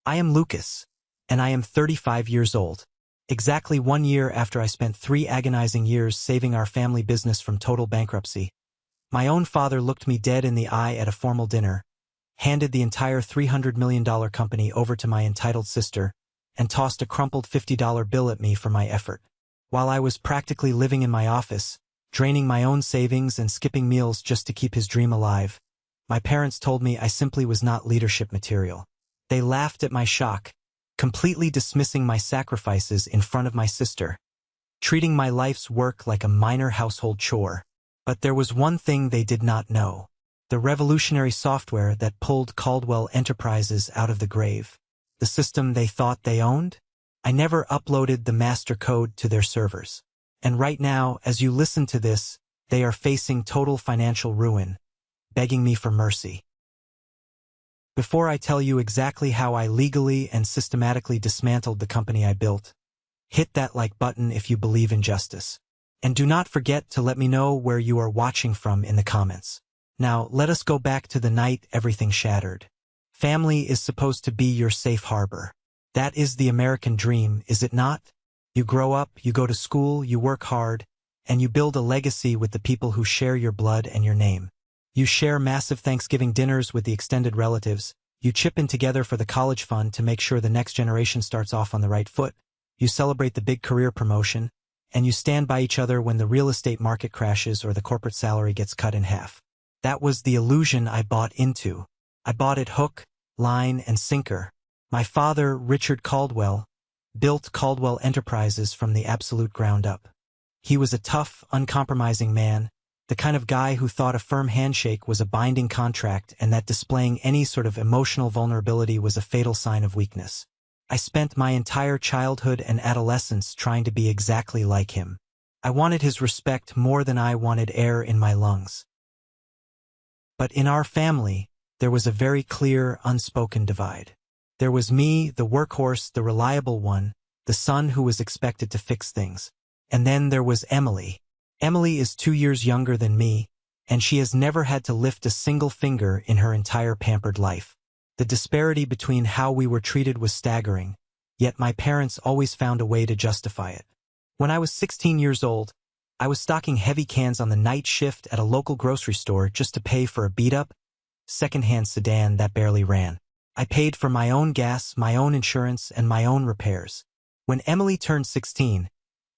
I am Lucas, and I am 35 years old. Exactly 1 year after I spent 3 agonizing years saving our family business from total bankruptcy, my own father looked me dead in the eye at a formal dinner, handed the entire $300 million company over to my entitled sister, and tossed a crumpled $50 bill at me for my effort. While I was practically living in my office, draining my own savings and skipping meals just to keep his dream alive, my parents told me I simply was not leadership material. They laughed at my shock, completely dismissing my sacrifices in front of my sister, treating my life's work like a minor household chore. But there was one thing they did not know: the revolutionary software that pulled Caldwell Enterprises out of the grave. The system they thought they owned? I never uploaded the master code to their servers. And right now, as you listen to this, they are facing total financial ruin, begging me for mercy. Before I tell you exactly how I legally and systematically dismantled the company I built, hit that like button if you believe in justice. And do not forget to let me know where you are watching from in the comments. Now, let us go back to the night everything shattered. Family is supposed to be your safe harbor. That is the American dream, is it not? You grow up, you go to school, you work hard, and you build a legacy with the people who share your blood and your name. You share massive Thanksgiving dinners with the extended relatives. You chip in together for the college fund to make sure the next generation starts off on the right foot. You celebrate the big career promotion, and you stand by each other when the real estate market crashes or the corporate salary gets cut in half. That was the illusion I bought into. I bought it hook, line, and sinker. My father, Richard Caldwell, built Caldwell Enterprises from the absolute ground up. He was a tough, uncompromising man, the kind of guy who thought a firm handshake was a binding contract and that displaying any sort of emotional vulnerability was a fatal sign of weakness. I spent my entire childhood and adolescence trying to be exactly like him. I wanted his respect more than I wanted air in my lungs. But in our family, there was a very clear, unspoken divide. There was me, the workhorse, the reliable one, the son who was expected to fix things. And then there was Emily. Emily is 2 years younger than me, and she has never had to lift a single finger in her entire pampered life. The disparity between how we were treated was staggering, yet my parents always found a way to justify it. When I was 16 years old, I was stocking heavy cans on the night shift at a local grocery store just to pay for a beat-up, second-hand sedan that barely ran. I paid for my own gas, my own insurance, and my own repairs. When Emily turned 16,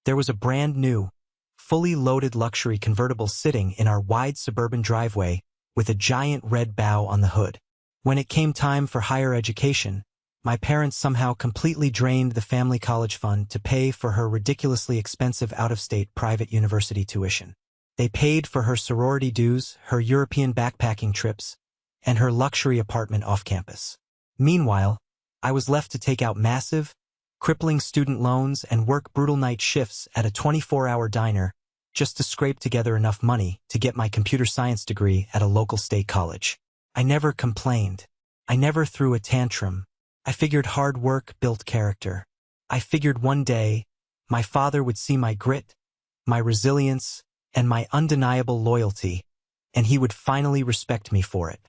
there was a brand new, fully loaded luxury convertible sitting in our wide suburban driveway with a giant red bow on the hood. When it came time for higher education, my parents somehow completely drained the family college fund to pay for her ridiculously expensive out-of-state private university tuition. They paid for her sorority dues, her European backpacking trips, and her luxury apartment off-campus. Meanwhile, I was left to take out massive, crippling student loans and work brutal night shifts at a 24-hour diner just to scrape together enough money to get my computer science degree at a local state college. I never complained. I never threw a tantrum. I figured hard work built character. I figured one day my father would see my grit, my resilience, and my undeniable loyalty, and he would finally respect me for it.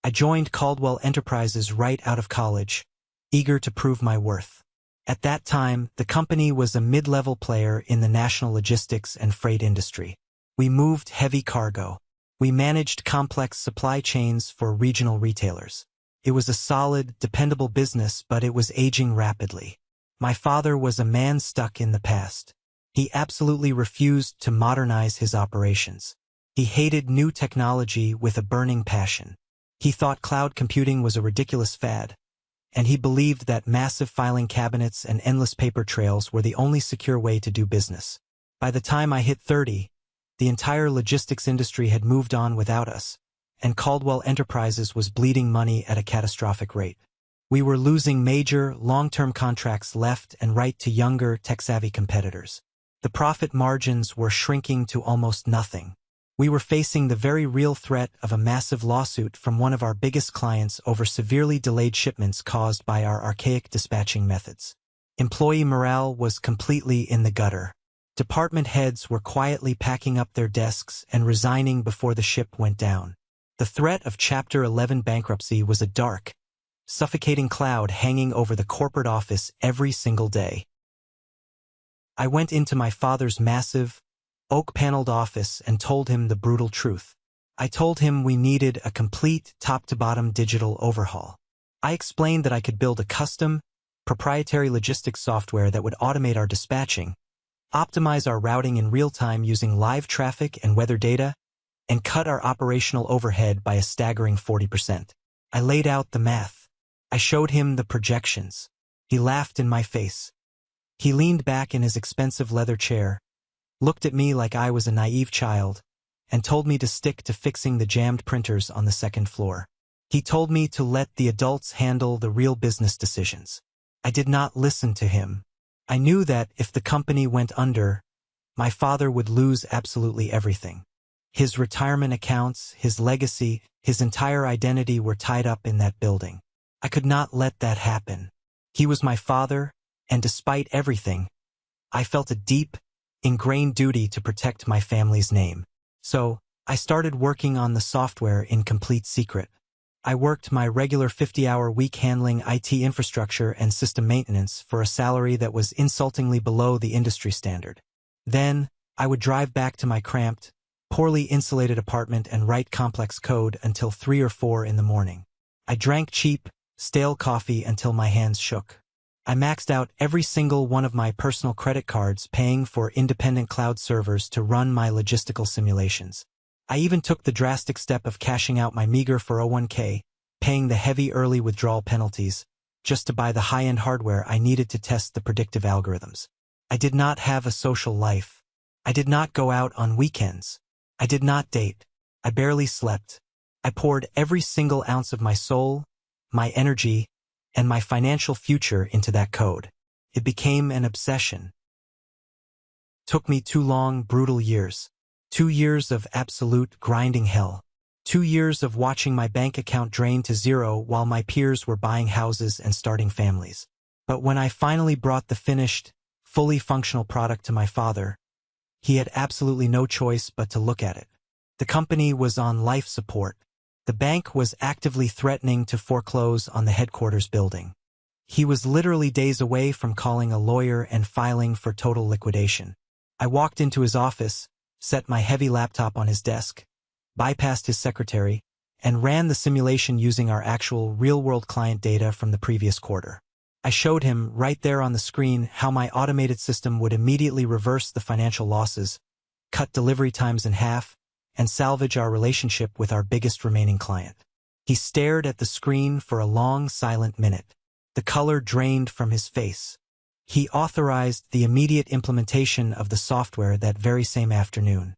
I joined Caldwell Enterprises right out of college, eager to prove my worth. At that time, the company was a mid-level player in the national logistics and freight industry. We moved heavy cargo. We managed complex supply chains for regional retailers. It was a solid, dependable business, but it was aging rapidly. My father was a man stuck in the past. He absolutely refused to modernize his operations. He hated new technology with a burning passion. He thought cloud computing was a ridiculous fad, and he believed that massive filing cabinets and endless paper trails were the only secure way to do business. By the time I hit 30, the entire logistics industry had moved on without us, and Caldwell Enterprises was bleeding money at a catastrophic rate. We were losing major, long-term contracts left and right to younger, tech-savvy competitors. The profit margins were shrinking to almost nothing. We were facing the very real threat of a massive lawsuit from one of our biggest clients over severely delayed shipments caused by our archaic dispatching methods. Employee morale was completely in the gutter. Department heads were quietly packing up their desks and resigning before the ship went down. The threat of Chapter 11 bankruptcy was a dark, suffocating cloud hanging over the corporate office every single day. I went into my father's massive, oak-paneled office and told him the brutal truth. I told him we needed a complete top-to-bottom digital overhaul. I explained that I could build a custom, proprietary logistics software that would automate our dispatching, optimize our routing in real time using live traffic and weather data, and cut our operational overhead by a staggering 40%. I laid out the math. I showed him the projections. He laughed in my face. He leaned back in his expensive leather chair, looked at me like I was a naive child, and told me to stick to fixing the jammed printers on the second floor. He told me to let the adults handle the real business decisions. I did not listen to him. I knew that if the company went under, my father would lose absolutely everything. His retirement accounts, his legacy, his entire identity were tied up in that building. I could not let that happen. He was my father, and despite everything, I felt a deep, ingrained duty to protect my family's name. So, I started working on the software in complete secret. I worked my regular 50-hour week handling IT infrastructure and system maintenance for a salary that was insultingly below the industry standard. Then, I would drive back to my cramped, poorly insulated apartment and write complex code until 3 or 4 in the morning. I drank cheap, stale coffee until my hands shook. I maxed out every single one of my personal credit cards, paying for independent cloud servers to run my logistical simulations. I even took the drastic step of cashing out my meager 401k, paying the heavy early withdrawal penalties, just to buy the high-end hardware I needed to test the predictive algorithms. I did not have a social life. I did not go out on weekends. I did not date. I barely slept. I poured every single ounce of my soul, my energy, and my financial future into that code. It became an obsession. Took me 2 long, brutal years. 2 years of absolute grinding hell. 2 years of watching my bank account drain to zero while my peers were buying houses and starting families. But when I finally brought the finished, fully functional product to my father, he had absolutely no choice but to look at it. The company was on life support. The bank was actively threatening to foreclose on the headquarters building. He was literally days away from calling a lawyer and filing for total liquidation. I walked into his office, set my heavy laptop on his desk, bypassed his secretary, and ran the simulation using our actual real-world client data from the previous quarter. I showed him right there on the screen how my automated system would immediately reverse the financial losses, cut delivery times in half, and salvage our relationship with our biggest remaining client. He stared at the screen for a long, silent minute. The color drained from his face. He authorized the immediate implementation of the software that very same afternoon.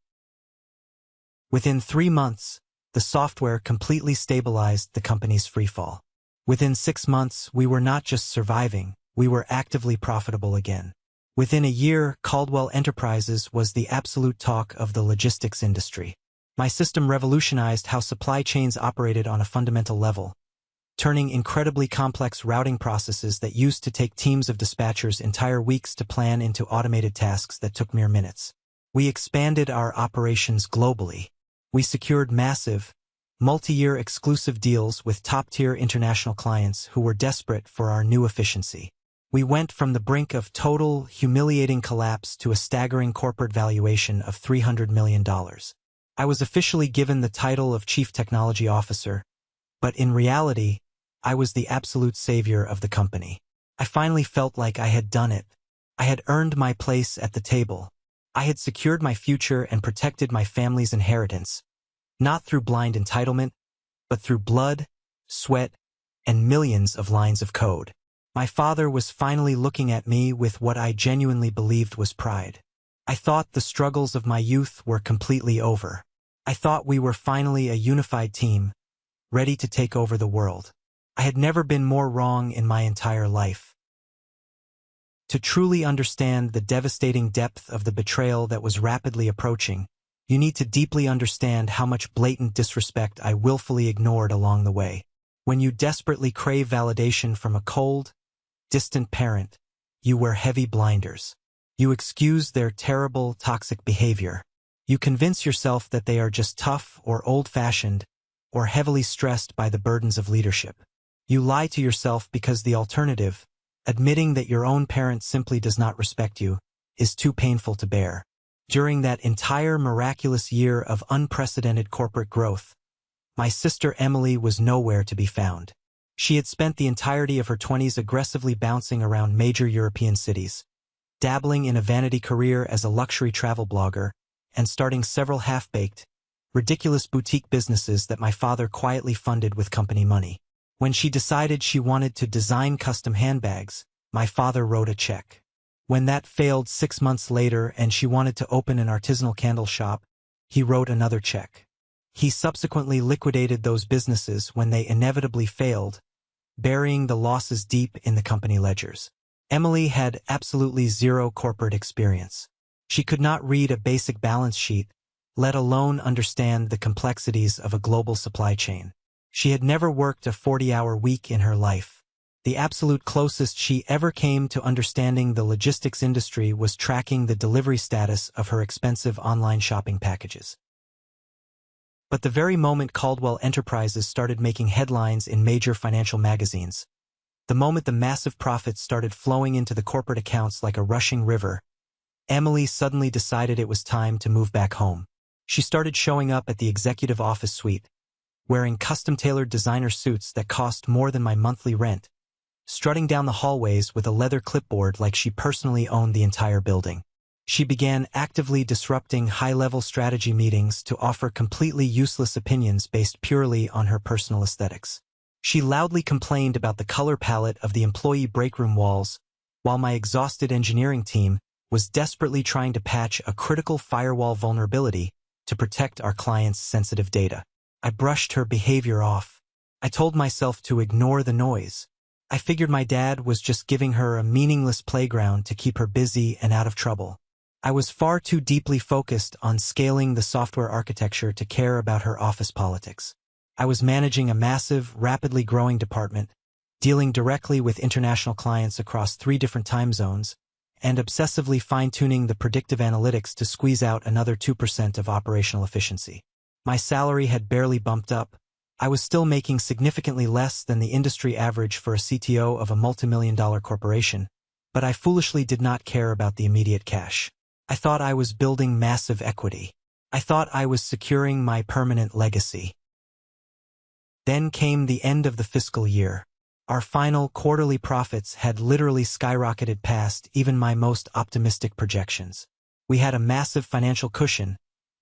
Within 3 months, the software completely stabilized the company's freefall. Within 6 months, we were not just surviving, we were actively profitable again. Within a year, Caldwell Enterprises was the absolute talk of the logistics industry. My system revolutionized how supply chains operated on a fundamental level, turning incredibly complex routing processes that used to take teams of dispatchers entire weeks to plan into automated tasks that took mere minutes. We expanded our operations globally. We secured massive, multi-year exclusive deals with top-tier international clients who were desperate for our new efficiency. We went from the brink of total, humiliating collapse to a staggering corporate valuation of $300 million. I was officially given the title of Chief Technology Officer, but in reality, I was the absolute savior of the company. I finally felt like I had done it. I had earned my place at the table. I had secured my future and protected my family's inheritance, not through blind entitlement, but through blood, sweat, and millions of lines of code. My father was finally looking at me with what I genuinely believed was pride. I thought the struggles of my youth were completely over. I thought we were finally a unified team, ready to take over the world. I had never been more wrong in my entire life. To truly understand the devastating depth of the betrayal that was rapidly approaching, you need to deeply understand how much blatant disrespect I willfully ignored along the way. When you desperately crave validation from a cold, distant parent, you wear heavy blinders. You excuse their terrible, toxic behavior. You convince yourself that they are just tough or old-fashioned or heavily stressed by the burdens of leadership. You lie to yourself because the alternative, admitting that your own parent simply does not respect you, is too painful to bear. During that entire miraculous year of unprecedented corporate growth, my sister Emily was nowhere to be found. She had spent the entirety of her 20s aggressively bouncing around major European cities, dabbling in a vanity career as a luxury travel blogger, and starting several half-baked, ridiculous boutique businesses that my father quietly funded with company money. When she decided she wanted to design custom handbags, my father wrote a check. When that failed 6 months later and she wanted to open an artisanal candle shop, he wrote another check. He subsequently liquidated those businesses when they inevitably failed, burying the losses deep in the company ledgers. Emily had absolutely zero corporate experience. She could not read a basic balance sheet, let alone understand the complexities of a global supply chain. She had never worked a 40-hour week in her life. The absolute closest she ever came to understanding the logistics industry was tracking the delivery status of her expensive online shopping packages. But the very moment Caldwell Enterprises started making headlines in major financial magazines, the moment the massive profits started flowing into the corporate accounts like a rushing river, Emily suddenly decided it was time to move back home. She started showing up at the executive office suite, wearing custom-tailored designer suits that cost more than my monthly rent, strutting down the hallways with a leather clipboard like she personally owned the entire building. She began actively disrupting high-level strategy meetings to offer completely useless opinions based purely on her personal aesthetics. She loudly complained about the color palette of the employee breakroom walls, while my exhausted engineering team was desperately trying to patch a critical firewall vulnerability to protect our clients' sensitive data. I brushed her behavior off. I told myself to ignore the noise. I figured my dad was just giving her a meaningless playground to keep her busy and out of trouble. I was far too deeply focused on scaling the software architecture to care about her office politics. I was managing a massive, rapidly growing department, dealing directly with international clients across 3 different time zones, and obsessively fine-tuning the predictive analytics to squeeze out another 2% of operational efficiency. My salary had barely bumped up. I was still making significantly less than the industry average for a CTO of a multimillion-dollar corporation, but I foolishly did not care about the immediate cash. I thought I was building massive equity. I thought I was securing my permanent legacy. Then came the end of the fiscal year. Our final quarterly profits had literally skyrocketed past even my most optimistic projections. We had a massive financial cushion,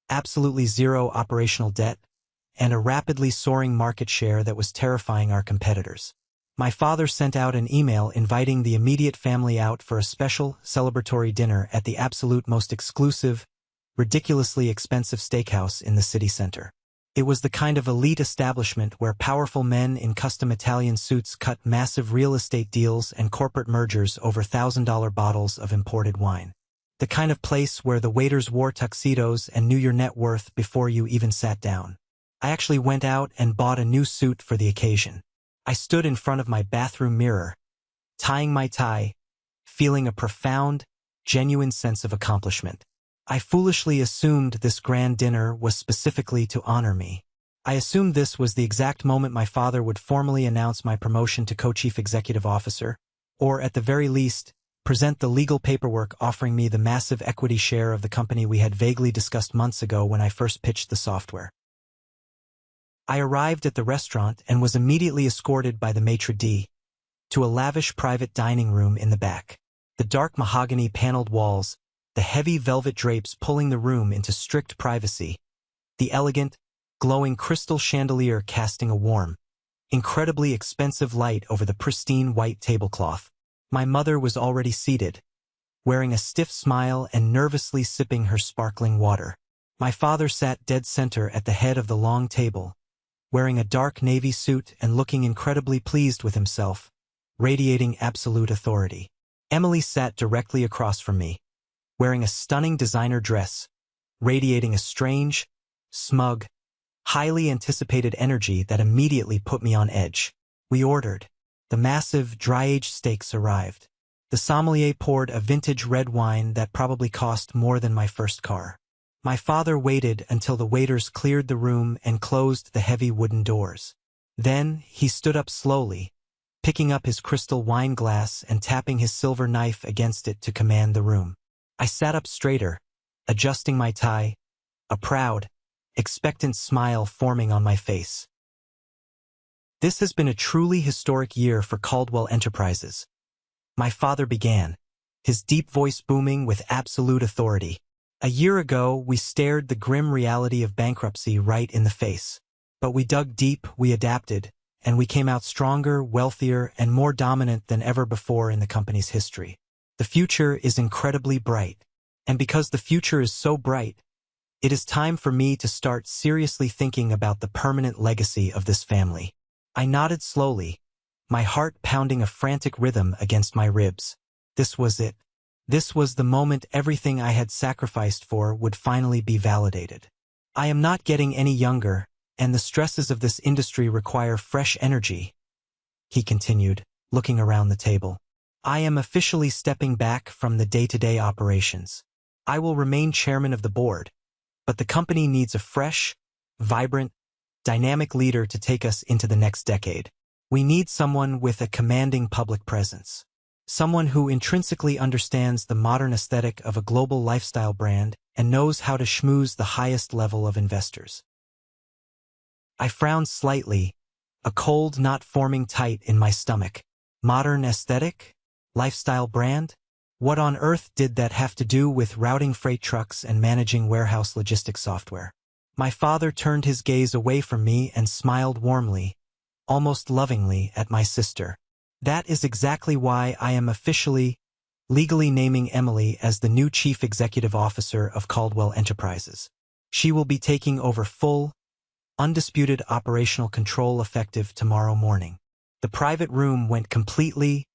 absolutely zero operational debt, and a rapidly soaring market share that was terrifying our competitors. My father sent out an email inviting the immediate family out for a special, celebratory dinner at the absolute most exclusive, ridiculously expensive steakhouse in the city center. It was the kind of elite establishment where powerful men in custom Italian suits cut massive real estate deals and corporate mergers over $1,000 bottles of imported wine. The kind of place where the waiters wore tuxedos and knew your net worth before you even sat down. I actually went out and bought a new suit for the occasion. I stood in front of my bathroom mirror, tying my tie, feeling a profound, genuine sense of accomplishment. I foolishly assumed this grand dinner was specifically to honor me. I assumed this was the exact moment my father would formally announce my promotion to co-chief executive officer, or at the very least, present the legal paperwork offering me the massive equity share of the company we had vaguely discussed months ago when I first pitched the software. I arrived at the restaurant and was immediately escorted by the maitre d' to a lavish private dining room in the back. The dark mahogany paneled walls, the heavy velvet drapes pulling the room into strict privacy, the elegant, glowing crystal chandelier casting a warm, incredibly expensive light over the pristine white tablecloth. My mother was already seated, wearing a stiff smile and nervously sipping her sparkling water. My father sat dead center at the head of the long table, wearing a dark navy suit and looking incredibly pleased with himself, radiating absolute authority. Emily sat directly across from me, wearing a stunning designer dress, radiating a strange, smug, highly anticipated energy that immediately put me on edge. We ordered. The massive, dry-aged steaks arrived. The sommelier poured a vintage red wine that probably cost more than my first car. My father waited until the waiters cleared the room and closed the heavy wooden doors. Then, he stood up slowly, picking up his crystal wine glass and tapping his silver knife against it to command the room. I sat up straighter, adjusting my tie, a proud, expectant smile forming on my face. This has been a truly historic year for Caldwell Enterprises. My father began, his deep voice booming with absolute authority. A year ago, we stared the grim reality of bankruptcy right in the face. But we dug deep, we adapted, and we came out stronger, wealthier, and more dominant than ever before in the company's history. The future is incredibly bright. And because the future is so bright, it is time for me to start seriously thinking about the permanent legacy of this family. I nodded slowly, my heart pounding a frantic rhythm against my ribs. This was it. This was the moment everything I had sacrificed for would finally be validated. I am not getting any younger, and the stresses of this industry require fresh energy, he continued, looking around the table. I am officially stepping back from the day-to-day operations. I will remain chairman of the board, but the company needs a fresh, vibrant, dynamic leader to take us into the next decade. We need someone with a commanding public presence. Someone who intrinsically understands the modern aesthetic of a global lifestyle brand and knows how to schmooze the highest level of investors. I frowned slightly, a cold knot forming tight in my stomach. Modern aesthetic? Lifestyle brand? What on earth did that have to do with routing freight trucks and managing warehouse logistics software? My father turned his gaze away from me and smiled warmly, almost lovingly, at my sister. That is exactly why I am officially, legally naming Emily as the new Chief Executive Officer of Caldwell Enterprises. She will be taking over full, undisputed operational control effective tomorrow morning. The private room went completely,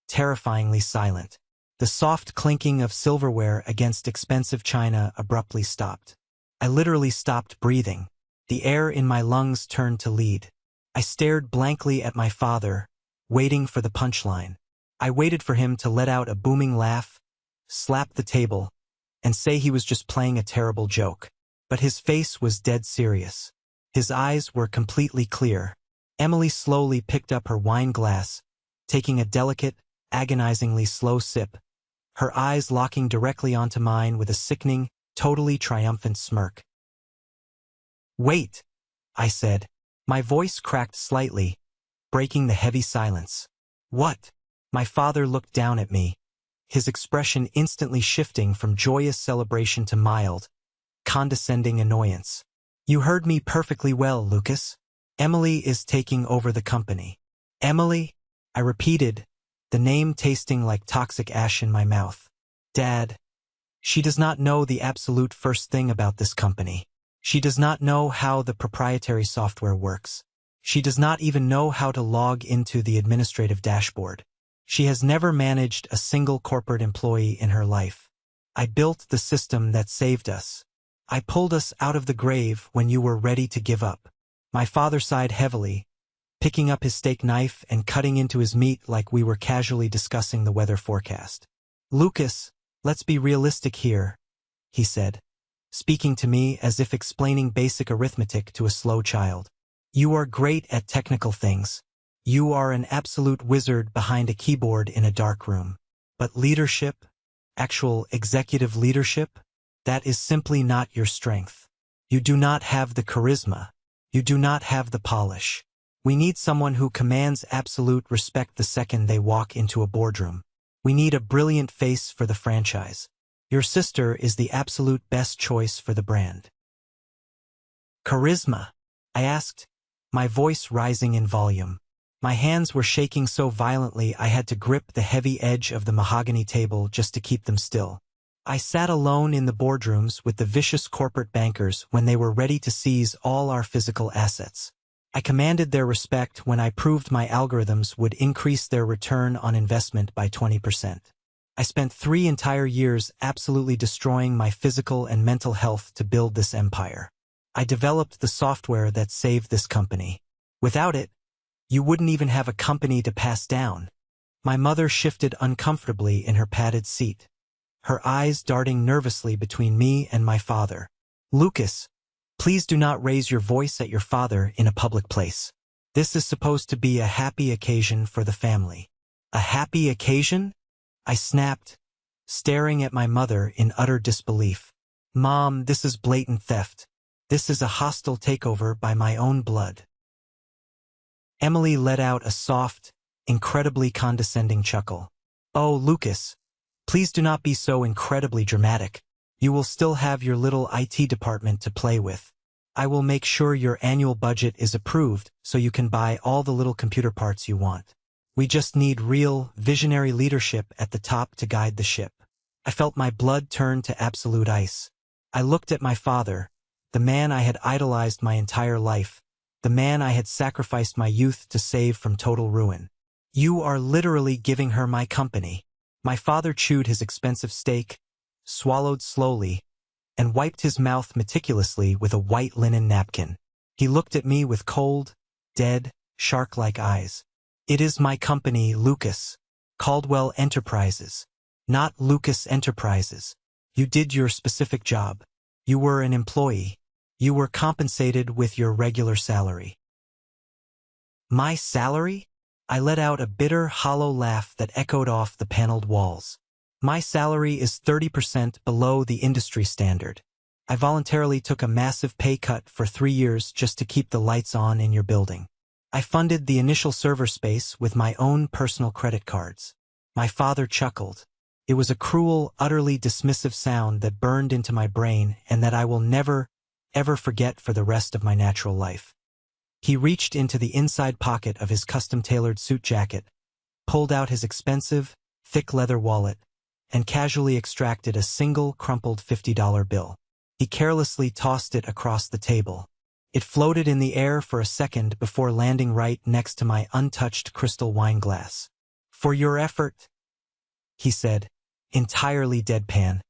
terrifyingly silent. The soft clinking of silverware against expensive china abruptly stopped. I literally stopped breathing. The air in my lungs turned to lead. I stared blankly at my father, waiting for the punchline. I waited for him to let out a booming laugh, slap the table, and say he was just playing a terrible joke. But his face was dead serious. His eyes were completely clear. Emily slowly picked up her wine glass, taking a delicate, agonizingly slow sip, her eyes locking directly onto mine with a sickening, totally triumphant smirk. "Wait," I said. My voice cracked slightly, breaking the heavy silence. "What?" My father looked down at me, his expression instantly shifting from joyous celebration to mild, condescending annoyance. "You heard me perfectly well, Lucas. Emily is taking over the company." "Emily?" I repeated, the name tasting like toxic ash in my mouth. "Dad, she does not know the absolute first thing about this company. She does not know how the proprietary software works. She does not even know how to log into the administrative dashboard. She has never managed a single corporate employee in her life. I built the system that saved us. I pulled us out of the grave when you were ready to give up." My father sighed heavily, picking up his steak knife and cutting into his meat like we were casually discussing the weather forecast. "Lucas, let's be realistic here," he said, speaking to me as if explaining basic arithmetic to a slow child. "You are great at technical things. You are an absolute wizard behind a keyboard in a dark room. But leadership, actual executive leadership, that is simply not your strength. You do not have the charisma. You do not have the polish. We need someone who commands absolute respect the second they walk into a boardroom. We need a brilliant face for the franchise. Your sister is the absolute best choice for the brand." "Charisma?" I asked, my voice rising in volume. My hands were shaking so violently I had to grip the heavy edge of the mahogany table just to keep them still. I sat alone in the boardrooms with the vicious corporate bankers when they were ready to seize all our physical assets. I commanded their respect when I proved my algorithms would increase their return on investment by 20%. I spent 3 entire years absolutely destroying my physical and mental health to build this empire. I developed the software that saved this company. Without it, you wouldn't even have a company to pass down. My mother shifted uncomfortably in her padded seat, her eyes darting nervously between me and my father. "Lucas, please do not raise your voice at your father in a public place." This is supposed to be a happy occasion for the family. A happy occasion? I snapped, staring at my mother in utter disbelief. Mom, this is blatant theft. This is a hostile takeover by my own blood. Emily let out a soft, incredibly condescending chuckle. Oh, Lucas, please do not be so incredibly dramatic. You will still have your little IT department to play with. I will make sure your annual budget is approved so you can buy all the little computer parts you want. We just need real, visionary leadership at the top to guide the ship. I felt my blood turn to absolute ice. I looked at my father, the man I had idolized my entire life, the man I had sacrificed my youth to save from total ruin. You are literally giving her my company. My father chewed his expensive steak, swallowed slowly, and wiped his mouth meticulously with a white linen napkin. He looked at me with cold, dead, shark-like eyes. It is my company, Lucas. Caldwell Enterprises. Not Lucas Enterprises. You did your specific job. You were an employee. You were compensated with your regular salary. My salary? I let out a bitter, hollow laugh that echoed off the paneled walls. My salary is 30% below the industry standard. I voluntarily took a massive pay cut for 3 years just to keep the lights on in your building. I funded the initial server space with my own personal credit cards. My father chuckled. It was a cruel, utterly dismissive sound that burned into my brain and that I will never, ever forget for the rest of my natural life. He reached into the inside pocket of his custom-tailored suit jacket, pulled out his expensive, thick leather wallet, and casually extracted a single crumpled $50 bill. He carelessly tossed it across the table. It floated in the air for a second before landing right next to my untouched crystal wine glass. For your effort, he said, entirely deadpan,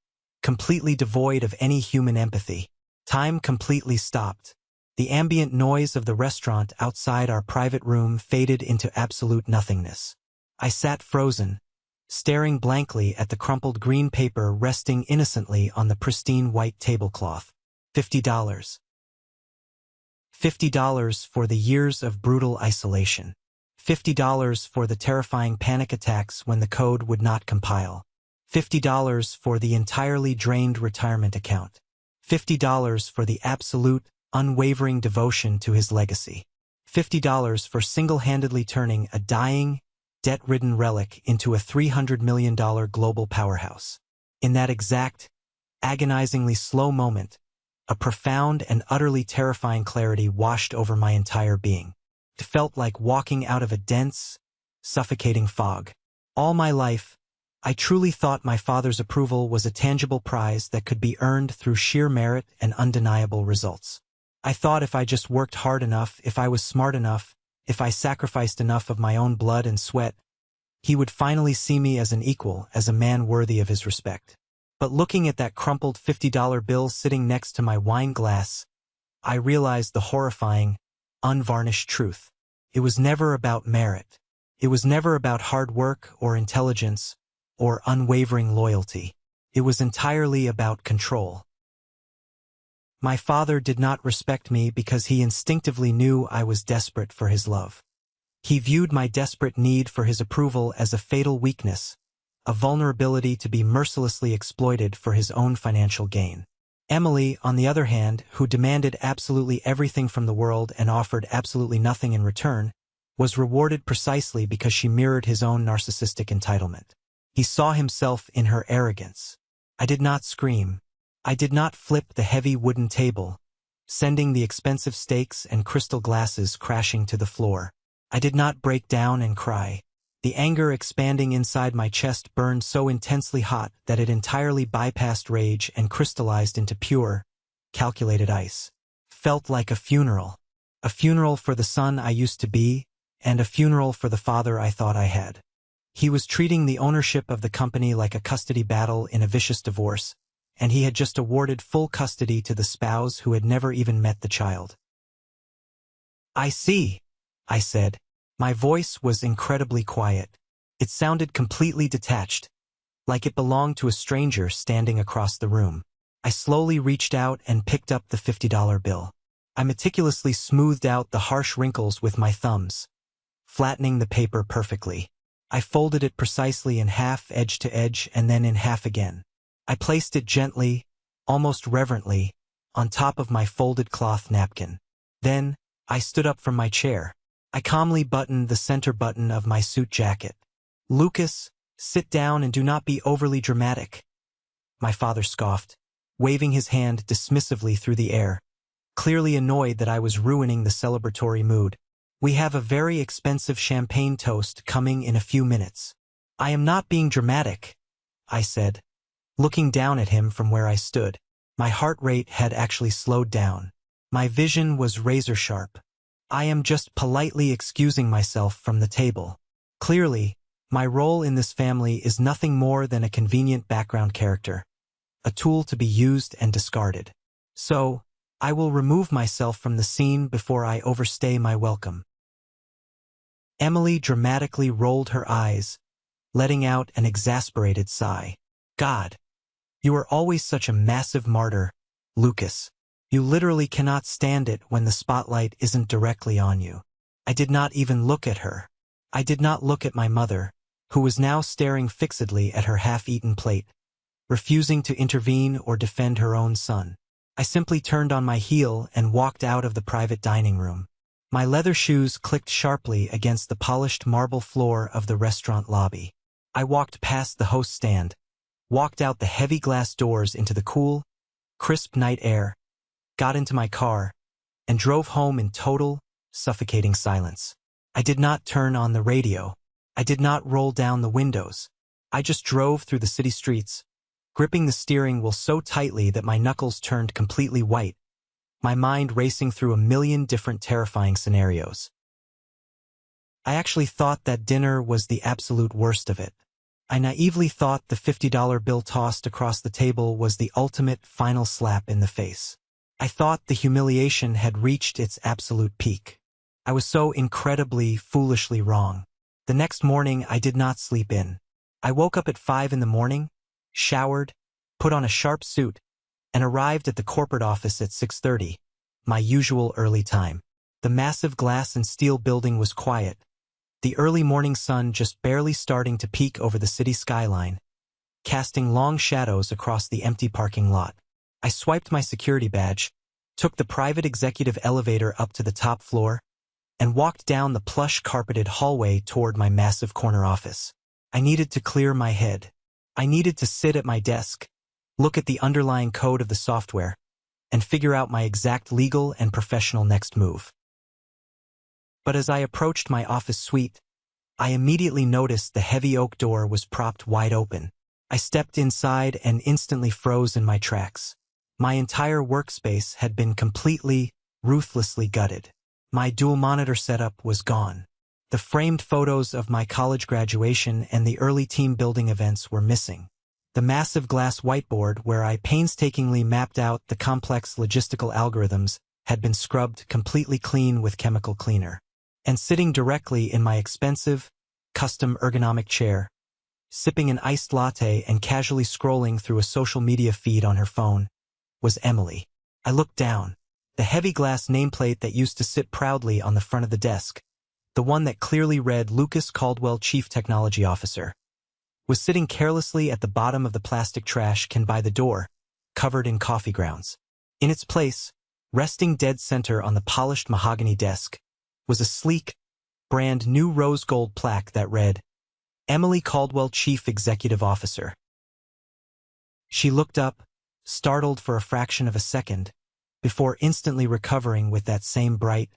completely devoid of any human empathy. Time completely stopped. The ambient noise of the restaurant outside our private room faded into absolute nothingness. I sat frozen, staring blankly at the crumpled green paper resting innocently on the pristine white tablecloth. $50. $50 for the years of brutal isolation. $50 for the terrifying panic attacks when the code would not compile. $50 for the entirely drained retirement account. $50 for the absolute, unwavering devotion to his legacy. $50 for single-handedly turning a dying, debt-ridden relic into a $300 million global powerhouse. In that exact, agonizingly slow moment, a profound and utterly terrifying clarity washed over my entire being. It felt like walking out of a dense, suffocating fog. All my life, I truly thought my father's approval was a tangible prize that could be earned through sheer merit and undeniable results. I thought if I just worked hard enough, if I was smart enough, if I sacrificed enough of my own blood and sweat, he would finally see me as an equal, as a man worthy of his respect. But looking at that crumpled $50 bill sitting next to my wine glass, I realized the horrifying, unvarnished truth. It was never about merit. It was never about hard work or intelligence or unwavering loyalty. It was entirely about control. My father did not respect me because he instinctively knew I was desperate for his love. He viewed my desperate need for his approval as a fatal weakness, a vulnerability to be mercilessly exploited for his own financial gain. Emily, on the other hand, who demanded absolutely everything from the world and offered absolutely nothing in return, was rewarded precisely because she mirrored his own narcissistic entitlement. He saw himself in her arrogance. I did not scream. I did not flip the heavy wooden table, sending the expensive steaks and crystal glasses crashing to the floor. I did not break down and cry. The anger expanding inside my chest burned so intensely hot that it entirely bypassed rage and crystallized into pure, calculated ice. Felt like a funeral for the son I used to be, and a funeral for the father I thought I had. He was treating the ownership of the company like a custody battle in a vicious divorce, and he had just awarded full custody to the spouse who had never even met the child. I see, I said. My voice was incredibly quiet. It sounded completely detached, like it belonged to a stranger standing across the room. I slowly reached out and picked up the $50 bill. I meticulously smoothed out the harsh wrinkles with my thumbs, flattening the paper perfectly. I folded it precisely in half edge to edge and then in half again. I placed it gently, almost reverently, on top of my folded cloth napkin. Then, I stood up from my chair. I calmly buttoned the center button of my suit jacket. "Lucas, sit down and do not be overly dramatic," my father scoffed, waving his hand dismissively through the air, clearly annoyed that I was ruining the celebratory mood. "We have a very expensive champagne toast coming in a few minutes." "I am not being dramatic," I said, looking down at him from where I stood. My heart rate had actually slowed down. My vision was razor-sharp. "I am just politely excusing myself from the table. Clearly, my role in this family is nothing more than a convenient background character, a tool to be used and discarded. So, I will remove myself from the scene before I overstay my welcome." Emily dramatically rolled her eyes, letting out an exasperated sigh. "God, you are always such a massive martyr, Lucas. You literally cannot stand it when the spotlight isn't directly on you." I did not even look at her. I did not look at my mother, who was now staring fixedly at her half-eaten plate, refusing to intervene or defend her own son. I simply turned on my heel and walked out of the private dining room. My leather shoes clicked sharply against the polished marble floor of the restaurant lobby. I walked past the host stand, walked out the heavy glass doors into the cool, crisp night air, got into my car, and drove home in total, suffocating silence. I did not turn on the radio. I did not roll down the windows. I just drove through the city streets, gripping the steering wheel so tightly that my knuckles turned completely white, my mind racing through a million different terrifying scenarios. I actually thought that dinner was the absolute worst of it. I naively thought the $50 bill tossed across the table was the ultimate final slap in the face. I thought the humiliation had reached its absolute peak. I was so incredibly, foolishly wrong. The next morning, I did not sleep in. I woke up at 5 in the morning, showered, put on a sharp suit, and arrived at the corporate office at 6:30, my usual early time. The massive glass and steel building was quiet, the early morning sun just barely starting to peek over the city skyline, casting long shadows across the empty parking lot. I swiped my security badge, took the private executive elevator up to the top floor, and walked down the plush carpeted hallway toward my massive corner office. I needed to clear my head. I needed to sit at my desk, look at the underlying code of the software, and figure out my exact legal and professional next move. But as I approached my office suite, I immediately noticed the heavy oak door was propped wide open. I stepped inside and instantly froze in my tracks. My entire workspace had been completely, ruthlessly gutted. My dual monitor setup was gone. The framed photos of my college graduation and the early team building events were missing. The massive glass whiteboard where I painstakingly mapped out the complex logistical algorithms had been scrubbed completely clean with chemical cleaner. And sitting directly in my expensive, custom ergonomic chair, sipping an iced latte and casually scrolling through a social media feed on her phone, was Emily. I looked down. The heavy glass nameplate that used to sit proudly on the front of the desk, the one that clearly read Lucas Caldwell, Chief Technology Officer, was sitting carelessly at the bottom of the plastic trash can by the door, covered in coffee grounds. In its place, resting dead center on the polished mahogany desk, was a sleek, brand new rose gold plaque that read, Emily Caldwell, Chief Executive Officer. She looked up, startled for a fraction of a second, before instantly recovering with that same bright,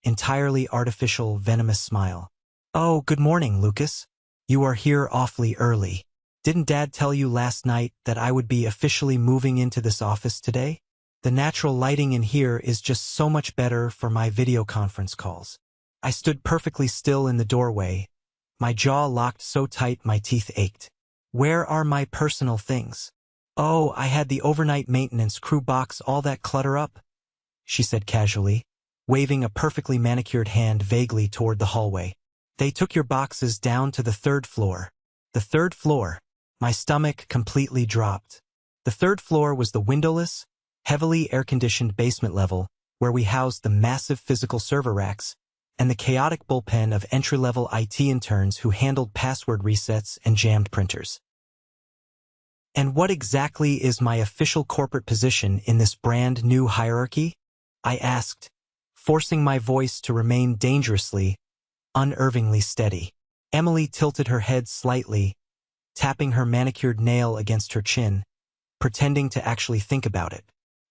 entirely artificial, venomous smile. "Oh, good morning, Lucas. You are here awfully early. Didn't Dad tell you last night that I would be officially moving into this office today? The natural lighting in here is just so much better for my video conference calls." I stood perfectly still in the doorway, my jaw locked so tight my teeth ached. "Where are my personal things?" "Oh, I had the overnight maintenance crew box all that clutter up," she said casually, waving a perfectly manicured hand vaguely toward the hallway. "They took your boxes down to the 3rd floor. The 3rd floor." My stomach completely dropped. The 3rd floor was the windowless, heavily air-conditioned basement level, where we housed the massive physical server racks, and the chaotic bullpen of entry-level IT interns who handled password resets and jammed printers. And what exactly is my official corporate position in this brand new hierarchy? I asked, forcing my voice to remain dangerously, unnervingly steady. Emily tilted her head slightly, tapping her manicured nail against her chin, pretending to actually think about it.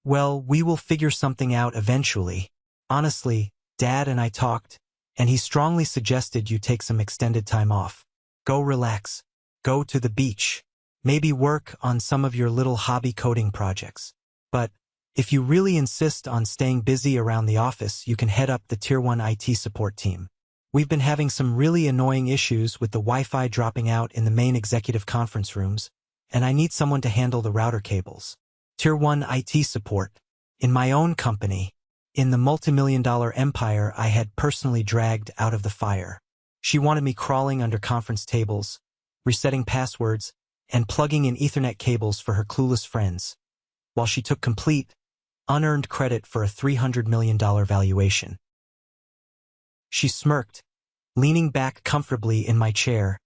Well, we will figure something out eventually. Honestly, Dad and I talked, and he strongly suggested you take some extended time off. Go relax. Go to the beach. Maybe work on some of your little hobby coding projects. But if you really insist on staying busy around the office, you can head up the Tier 1 IT support team. We've been having some really annoying issues with the Wi-Fi dropping out in the main executive conference rooms, and I need someone to handle the router cables. Tier 1 IT support. In my own company. In the multimillion-dollar empire I had personally dragged out of the fire. She wanted me crawling under conference tables, resetting passwords, and plugging in Ethernet cables for her clueless friends, while she took complete, unearned credit for a $300 million valuation. She smirked, leaning back comfortably in my chair,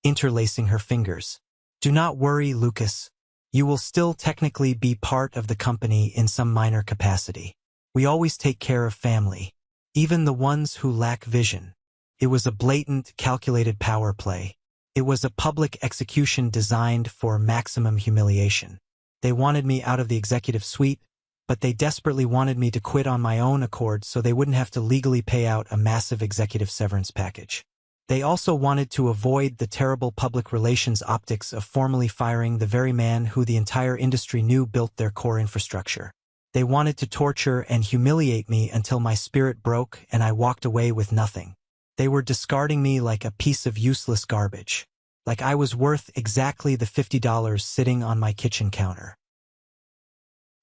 interlacing her fingers. Do not worry, Lucas. You will still technically be part of the company in some minor capacity. We always take care of family, even the ones who lack vision. It was a blatant, calculated power play. It was a public execution designed for maximum humiliation. They wanted me out of the executive suite, but they desperately wanted me to quit on my own accord so they wouldn't have to legally pay out a massive executive severance package. They also wanted to avoid the terrible public relations optics of formally firing the very man who the entire industry knew built their core infrastructure. They wanted to torture and humiliate me until my spirit broke and I walked away with nothing. They were discarding me like a piece of useless garbage, like I was worth exactly the $50 sitting on my kitchen counter.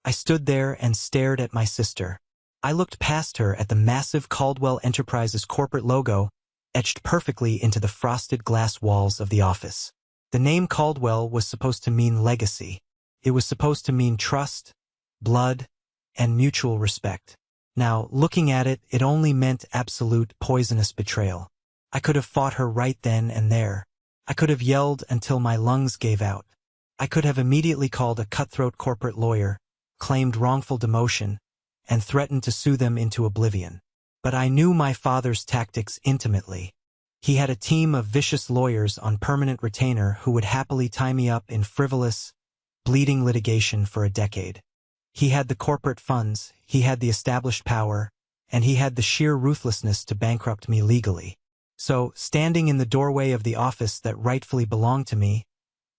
I stood there and stared at my sister. I looked past her at the massive Caldwell Enterprises corporate logo etched perfectly into the frosted glass walls of the office. The name Caldwell was supposed to mean legacy. It was supposed to mean trust, blood, and mutual respect. Now, looking at it, it only meant absolute poisonous betrayal. I could have fought her right then and there. I could have yelled until my lungs gave out. I could have immediately called a cutthroat corporate lawyer, claimed wrongful demotion, and threatened to sue them into oblivion. But I knew my father's tactics intimately. He had a team of vicious lawyers on permanent retainer who would happily tie me up in frivolous, bleeding litigation for a decade. He had the corporate funds, he had the established power, and he had the sheer ruthlessness to bankrupt me legally. So, standing in the doorway of the office that rightfully belonged to me,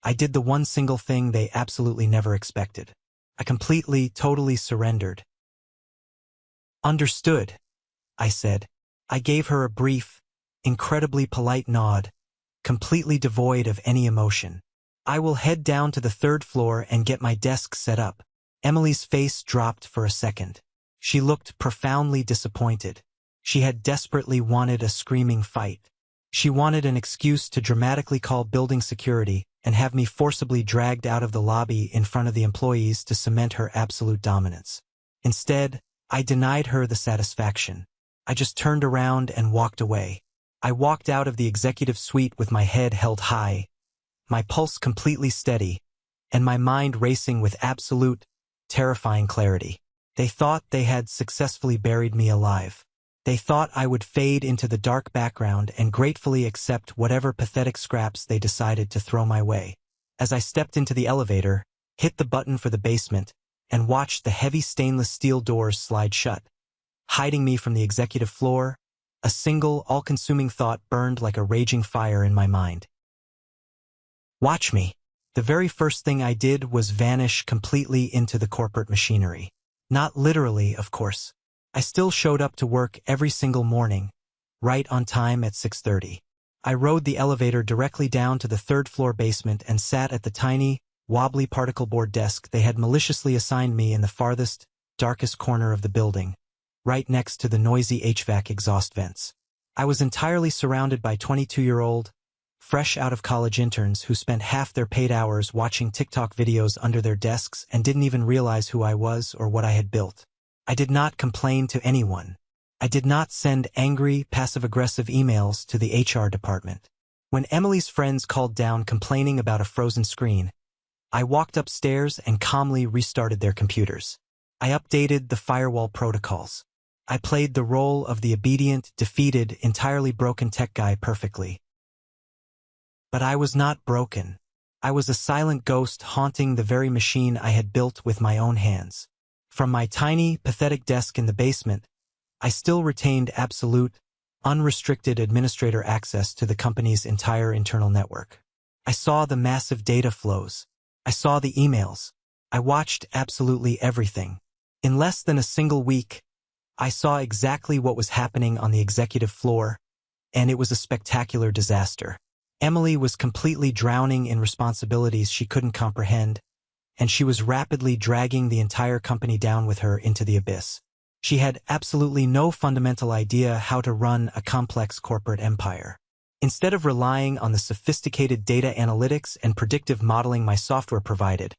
I did the one single thing they absolutely never expected. I completely, totally surrendered. Understood, I said. I gave her a brief, incredibly polite nod, completely devoid of any emotion. I will head down to the third floor and get my desk set up. Emily's face dropped for a second. She looked profoundly disappointed. She had desperately wanted a screaming fight. She wanted an excuse to dramatically call building security and have me forcibly dragged out of the lobby in front of the employees to cement her absolute dominance. Instead, I denied her the satisfaction. I just turned around and walked away. I walked out of the executive suite with my head held high, my pulse completely steady, and my mind racing with absolute, terrifying clarity. They thought they had successfully buried me alive. They thought I would fade into the dark background and gratefully accept whatever pathetic scraps they decided to throw my way. As I stepped into the elevator, hit the button for the basement, and watched the heavy stainless steel doors slide shut, hiding me from the executive floor, a single, all-consuming thought burned like a raging fire in my mind. Watch me. The very first thing I did was vanish completely into the corporate machinery. Not literally, of course. I still showed up to work every single morning, right on time at 6:30. I rode the elevator directly down to the third-floor basement and sat at the tiny, wobbly particle board desk they had maliciously assigned me in the farthest, darkest corner of the building, right next to the noisy HVAC exhaust vents. I was entirely surrounded by 22-year-old, fresh out of college interns who spent half their paid hours watching TikTok videos under their desks and didn't even realize who I was or what I had built. I did not complain to anyone. I did not send angry, passive-aggressive emails to the HR department. When Emily's friends called down complaining about a frozen screen, I walked upstairs and calmly restarted their computers. I updated the firewall protocols. I played the role of the obedient, defeated, entirely broken tech guy perfectly. But I was not broken. I was a silent ghost haunting the very machine I had built with my own hands. From my tiny, pathetic desk in the basement, I still retained absolute, unrestricted administrator access to the company's entire internal network. I saw the massive data flows. I saw the emails. I watched absolutely everything. In less than a single week, I saw exactly what was happening on the executive floor, and it was a spectacular disaster. Emily was completely drowning in responsibilities she couldn't comprehend, and she was rapidly dragging the entire company down with her into the abyss. She had absolutely no fundamental idea how to run a complex corporate empire. Instead of relying on the sophisticated data analytics and predictive modeling my software provided,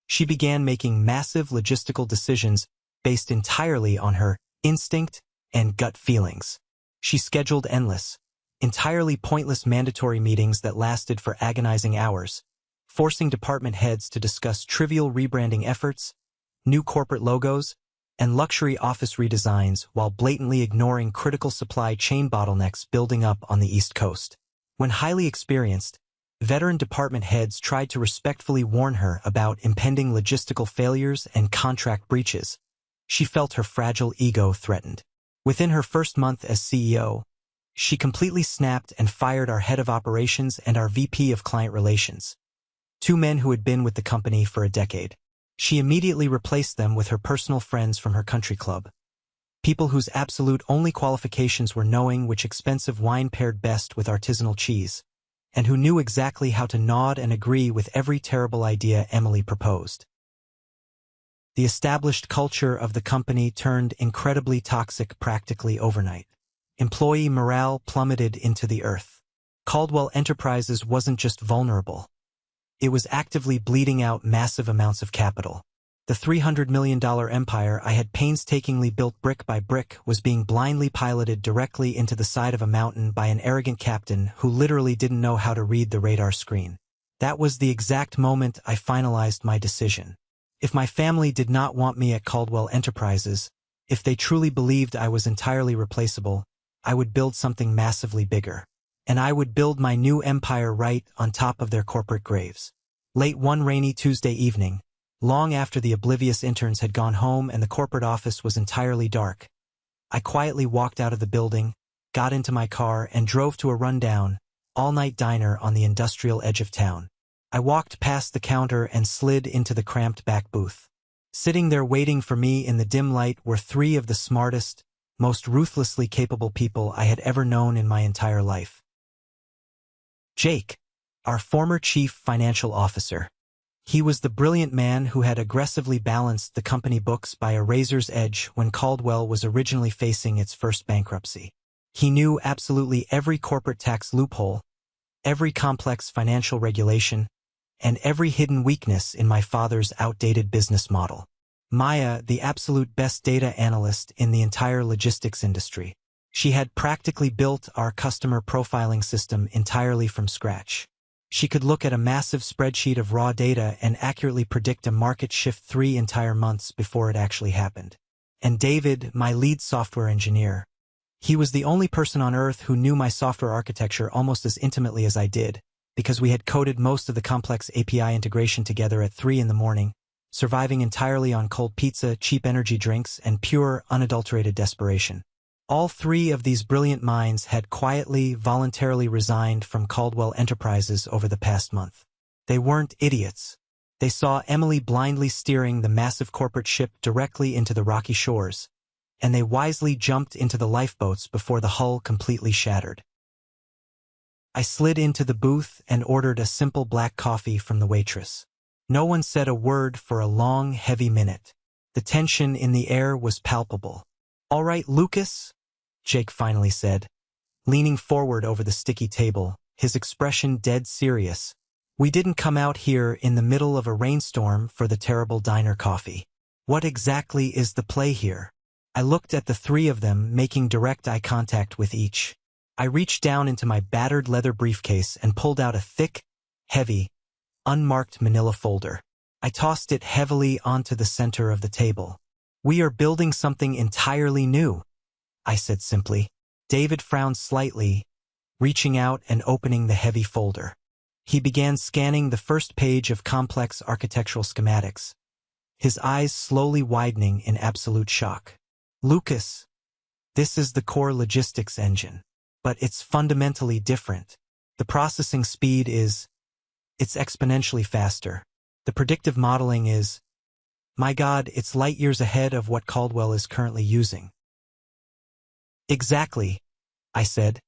she began making massive logistical decisions based entirely on her instinct and gut feelings. She scheduled endless, entirely pointless mandatory meetings that lasted for agonizing hours, forcing department heads to discuss trivial rebranding efforts, new corporate logos, and luxury office redesigns while blatantly ignoring critical supply chain bottlenecks building up on the East Coast. When highly experienced, veteran department heads tried to respectfully warn her about impending logistical failures and contract breaches, she felt her fragile ego threatened. Within her first month as CEO, she completely snapped and fired our head of operations and our VP of client relations, two men who had been with the company for a decade. She immediately replaced them with her personal friends from her country club, people whose absolute only qualifications were knowing which expensive wine paired best with artisanal cheese, and who knew exactly how to nod and agree with every terrible idea Emily proposed. The established culture of the company turned incredibly toxic practically overnight. Employee morale plummeted into the earth. Caldwell Enterprises wasn't just vulnerable. It was actively bleeding out massive amounts of capital. The $300 million empire I had painstakingly built brick by brick was being blindly piloted directly into the side of a mountain by an arrogant captain who literally didn't know how to read the radar screen. That was the exact moment I finalized my decision. If my family did not want me at Caldwell Enterprises, if they truly believed I was entirely replaceable, I would build something massively bigger. And I would build my new empire right on top of their corporate graves. Late one rainy Tuesday evening, long after the oblivious interns had gone home and the corporate office was entirely dark, I quietly walked out of the building, got into my car, and drove to a rundown, all-night diner on the industrial edge of town. I walked past the counter and slid into the cramped back booth. Sitting there waiting for me in the dim light were three of the smartest, most ruthlessly capable people I had ever known in my entire life. Jake, our former chief financial officer. He was the brilliant man who had aggressively balanced the company books by a razor's edge when Caldwell was originally facing its first bankruptcy. He knew absolutely every corporate tax loophole, every complex financial regulation, and every hidden weakness in my father's outdated business model. Maya, the absolute best data analyst in the entire logistics industry. She had practically built our customer profiling system entirely from scratch. She could look at a massive spreadsheet of raw data and accurately predict a market shift 3 entire months before it actually happened. And David, my lead software engineer. He was the only person on earth who knew my software architecture almost as intimately as I did, because we had coded most of the complex API integration together at 3 in the morning, surviving entirely on cold pizza, cheap energy drinks, and pure, unadulterated desperation. All three of these brilliant minds had quietly, voluntarily resigned from Caldwell Enterprises over the past month. They weren't idiots. They saw Emily blindly steering the massive corporate ship directly into the rocky shores, and they wisely jumped into the lifeboats before the hull completely shattered. I slid into the booth and ordered a simple black coffee from the waitress. No one said a word for a long, heavy minute. The tension in the air was palpable. "All right, Lucas," Jake finally said, leaning forward over the sticky table, his expression dead serious. "We didn't come out here in the middle of a rainstorm for the terrible diner coffee. What exactly is the play here? I looked at the three of them, making direct eye contact with each. I reached down into my battered leather briefcase and pulled out a thick, heavy, unmarked manila folder. I tossed it heavily onto the center of the table. "We are building something entirely new," I said simply. David frowned slightly, reaching out and opening the heavy folder. He began scanning the first page of complex architectural schematics, his eyes slowly widening in absolute shock. "Lucas, this is the core logistics engine, but it's fundamentally different. The processing speed it's exponentially faster. The predictive modeling my God, it's light years ahead of what Caldwell is currently using." "Exactly," I said,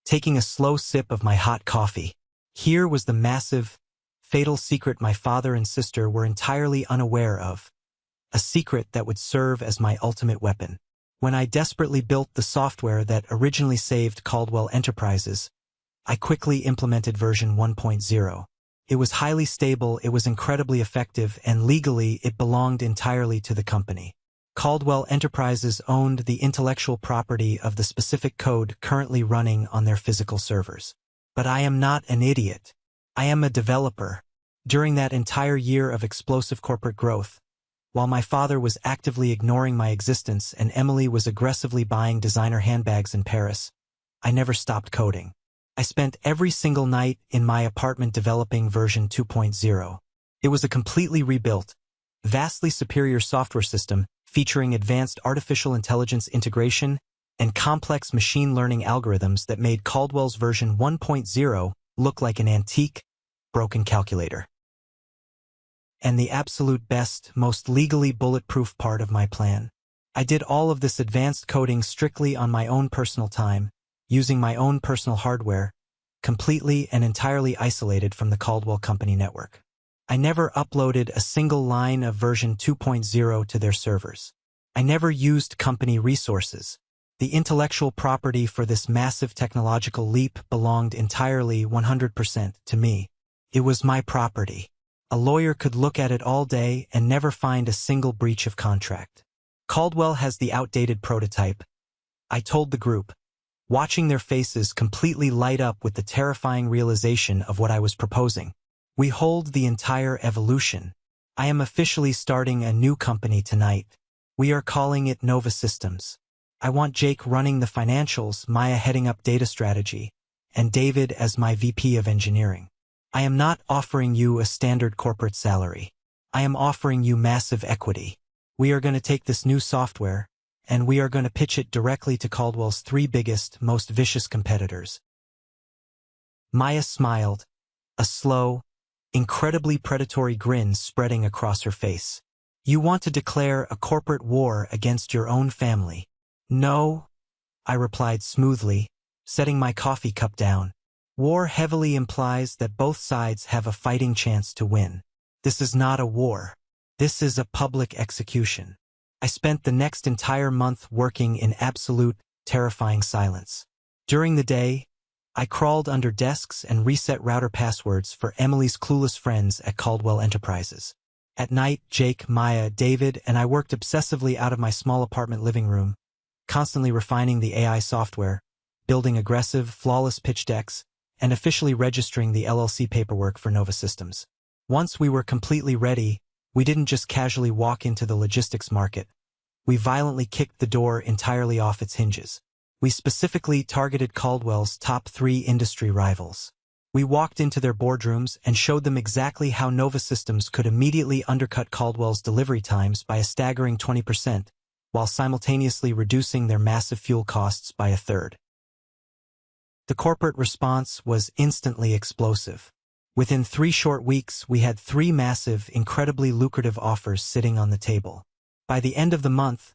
taking a slow sip of my hot coffee. Here was the massive, fatal secret my father and sister were entirely unaware of. A secret that would serve as my ultimate weapon. When I desperately built the software that originally saved Caldwell Enterprises, I quickly implemented version 1.0. It was highly stable, it was incredibly effective, and legally it belonged entirely to the company. Caldwell Enterprises owned the intellectual property of the specific code currently running on their physical servers. But I am not an idiot. I am a developer. During that entire year of explosive corporate growth, while my father was actively ignoring my existence and Emily was aggressively buying designer handbags in Paris, I never stopped coding. I spent every single night in my apartment developing version 2.0. It was a completely rebuilt, vastly superior software system featuring advanced artificial intelligence integration and complex machine learning algorithms that made Caldwell's version 1.0 look like an antique, broken calculator. And the absolute best, most legally bulletproof part of my plan. I did all of this advanced coding strictly on my own personal time, using my own personal hardware, completely and entirely isolated from the Caldwell Company network. I never uploaded a single line of version 2.0 to their servers. I never used company resources. The intellectual property for this massive technological leap belonged entirely 100% to me. It was my property. A lawyer could look at it all day and never find a single breach of contract. Caldwell has the outdated prototype, I told the group, watching their faces completely light up with the terrifying realization of what I was proposing. "We hold the entire evolution. I am officially starting a new company tonight. We are calling it Nova Systems. I want Jake running the financials, Maya heading up data strategy, and David as my VP of engineering. I am not offering you a standard corporate salary. I am offering you massive equity. We are going to take this new software, and we are going to pitch it directly to Caldwell's three biggest, most vicious competitors." Maya smiled, a slow, incredibly predatory grin spreading across her face. "You want to declare a corporate war against your own family?" "No," I replied smoothly, setting my coffee cup down. "War heavily implies that both sides have a fighting chance to win. This is not a war. This is a public execution." I spent the next entire month working in absolute, terrifying silence. During the day, I crawled under desks and reset router passwords for Emily's clueless friends at Caldwell Enterprises. At night, Jake, Maya, David, and I worked obsessively out of my small apartment living room, constantly refining the AI software, building aggressive, flawless pitch decks, and officially registering the LLC paperwork for Nova Systems. Once we were completely ready, we didn't just casually walk into the logistics market. We violently kicked the door entirely off its hinges. We specifically targeted Caldwell's top 3 industry rivals. We walked into their boardrooms and showed them exactly how Nova Systems could immediately undercut Caldwell's delivery times by a staggering 20%, while simultaneously reducing their massive fuel costs by a third. The corporate response was instantly explosive. Within 3 short weeks, we had 3 massive, incredibly lucrative offers sitting on the table. By the end of the month,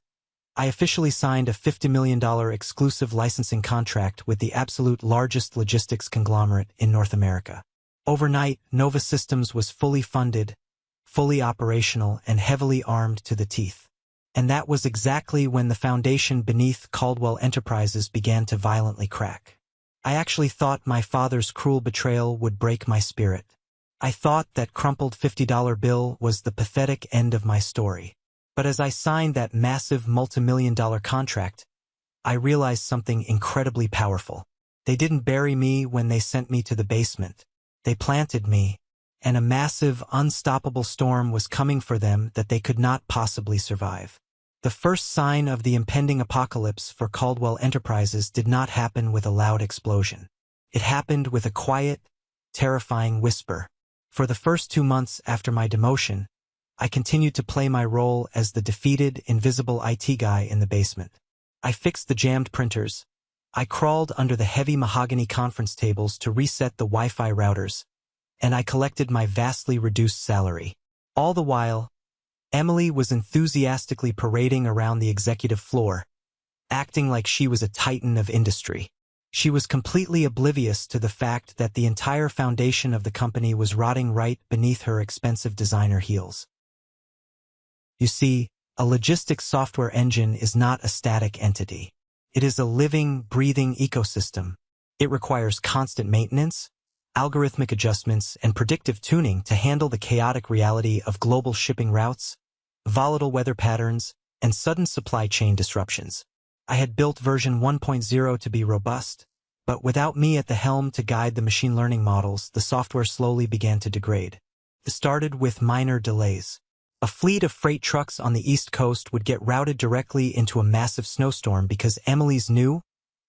I officially signed a $50 million exclusive licensing contract with the absolute largest logistics conglomerate in North America. Overnight, Nova Systems was fully funded, fully operational, and heavily armed to the teeth. And that was exactly when the foundation beneath Caldwell Enterprises began to violently crack. I actually thought my father's cruel betrayal would break my spirit. I thought that crumpled $50 bill was the pathetic end of my story. But as I signed that massive multimillion-dollar contract, I realized something incredibly powerful. They didn't bury me when they sent me to the basement. They planted me, and a massive, unstoppable storm was coming for them that they could not possibly survive. The first sign of the impending apocalypse for Caldwell Enterprises did not happen with a loud explosion. It happened with a quiet, terrifying whisper. For the first 2 months after my demotion, I continued to play my role as the defeated, invisible IT guy in the basement. I fixed the jammed printers. I crawled under the heavy mahogany conference tables to reset the Wi-Fi routers, and I collected my vastly reduced salary. All the while, Emily was enthusiastically parading around the executive floor, acting like she was a titan of industry. She was completely oblivious to the fact that the entire foundation of the company was rotting right beneath her expensive designer heels. You see, a logistics software engine is not a static entity. It is a living, breathing ecosystem. It requires constant maintenance, algorithmic adjustments, and predictive tuning to handle the chaotic reality of global shipping routes, volatile weather patterns, and sudden supply chain disruptions. I had built version 1.0 to be robust, but without me at the helm to guide the machine learning models, the software slowly began to degrade. It started with minor delays. A fleet of freight trucks on the East Coast would get routed directly into a massive snowstorm because Emily's new,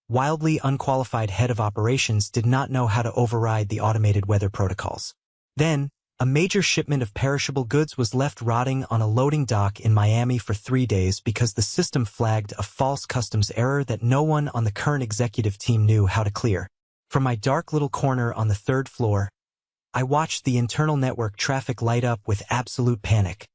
wildly unqualified head of operations did not know how to override the automated weather protocols. Then, a major shipment of perishable goods was left rotting on a loading dock in Miami for 3 days because the system flagged a false customs error that no one on the current executive team knew how to clear. From my dark little corner on the 3rd floor, I watched the internal network traffic light up with absolute panic.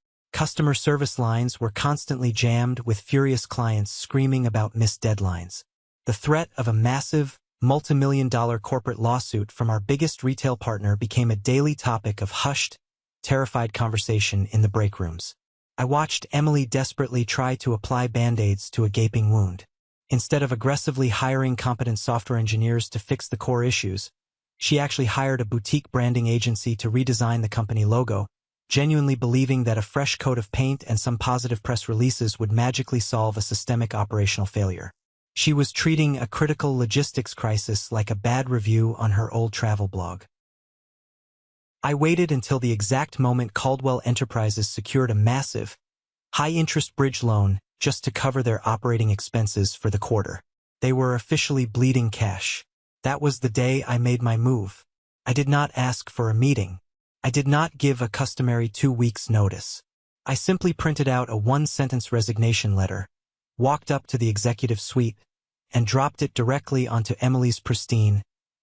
Customer service lines were constantly jammed with furious clients screaming about missed deadlines. The threat of a massive, multimillion-dollar corporate lawsuit from our biggest retail partner became a daily topic of hushed, terrified conversation in the break rooms. I watched Emily desperately try to apply Band-Aids to a gaping wound. Instead of aggressively hiring competent software engineers to fix the core issues, she actually hired a boutique branding agency to redesign the company logo, genuinely believing that a fresh coat of paint and some positive press releases would magically solve a systemic operational failure. She was treating a critical logistics crisis like a bad review on her old travel blog. I waited until the exact moment Caldwell Enterprises secured a massive, high-interest bridge loan just to cover their operating expenses for the quarter. They were officially bleeding cash. That was the day I made my move. I did not ask for a meeting. I did not give a customary 2 weeks' notice. I simply printed out a 1-sentence resignation letter, walked up to the executive suite, and dropped it directly onto Emily's pristine,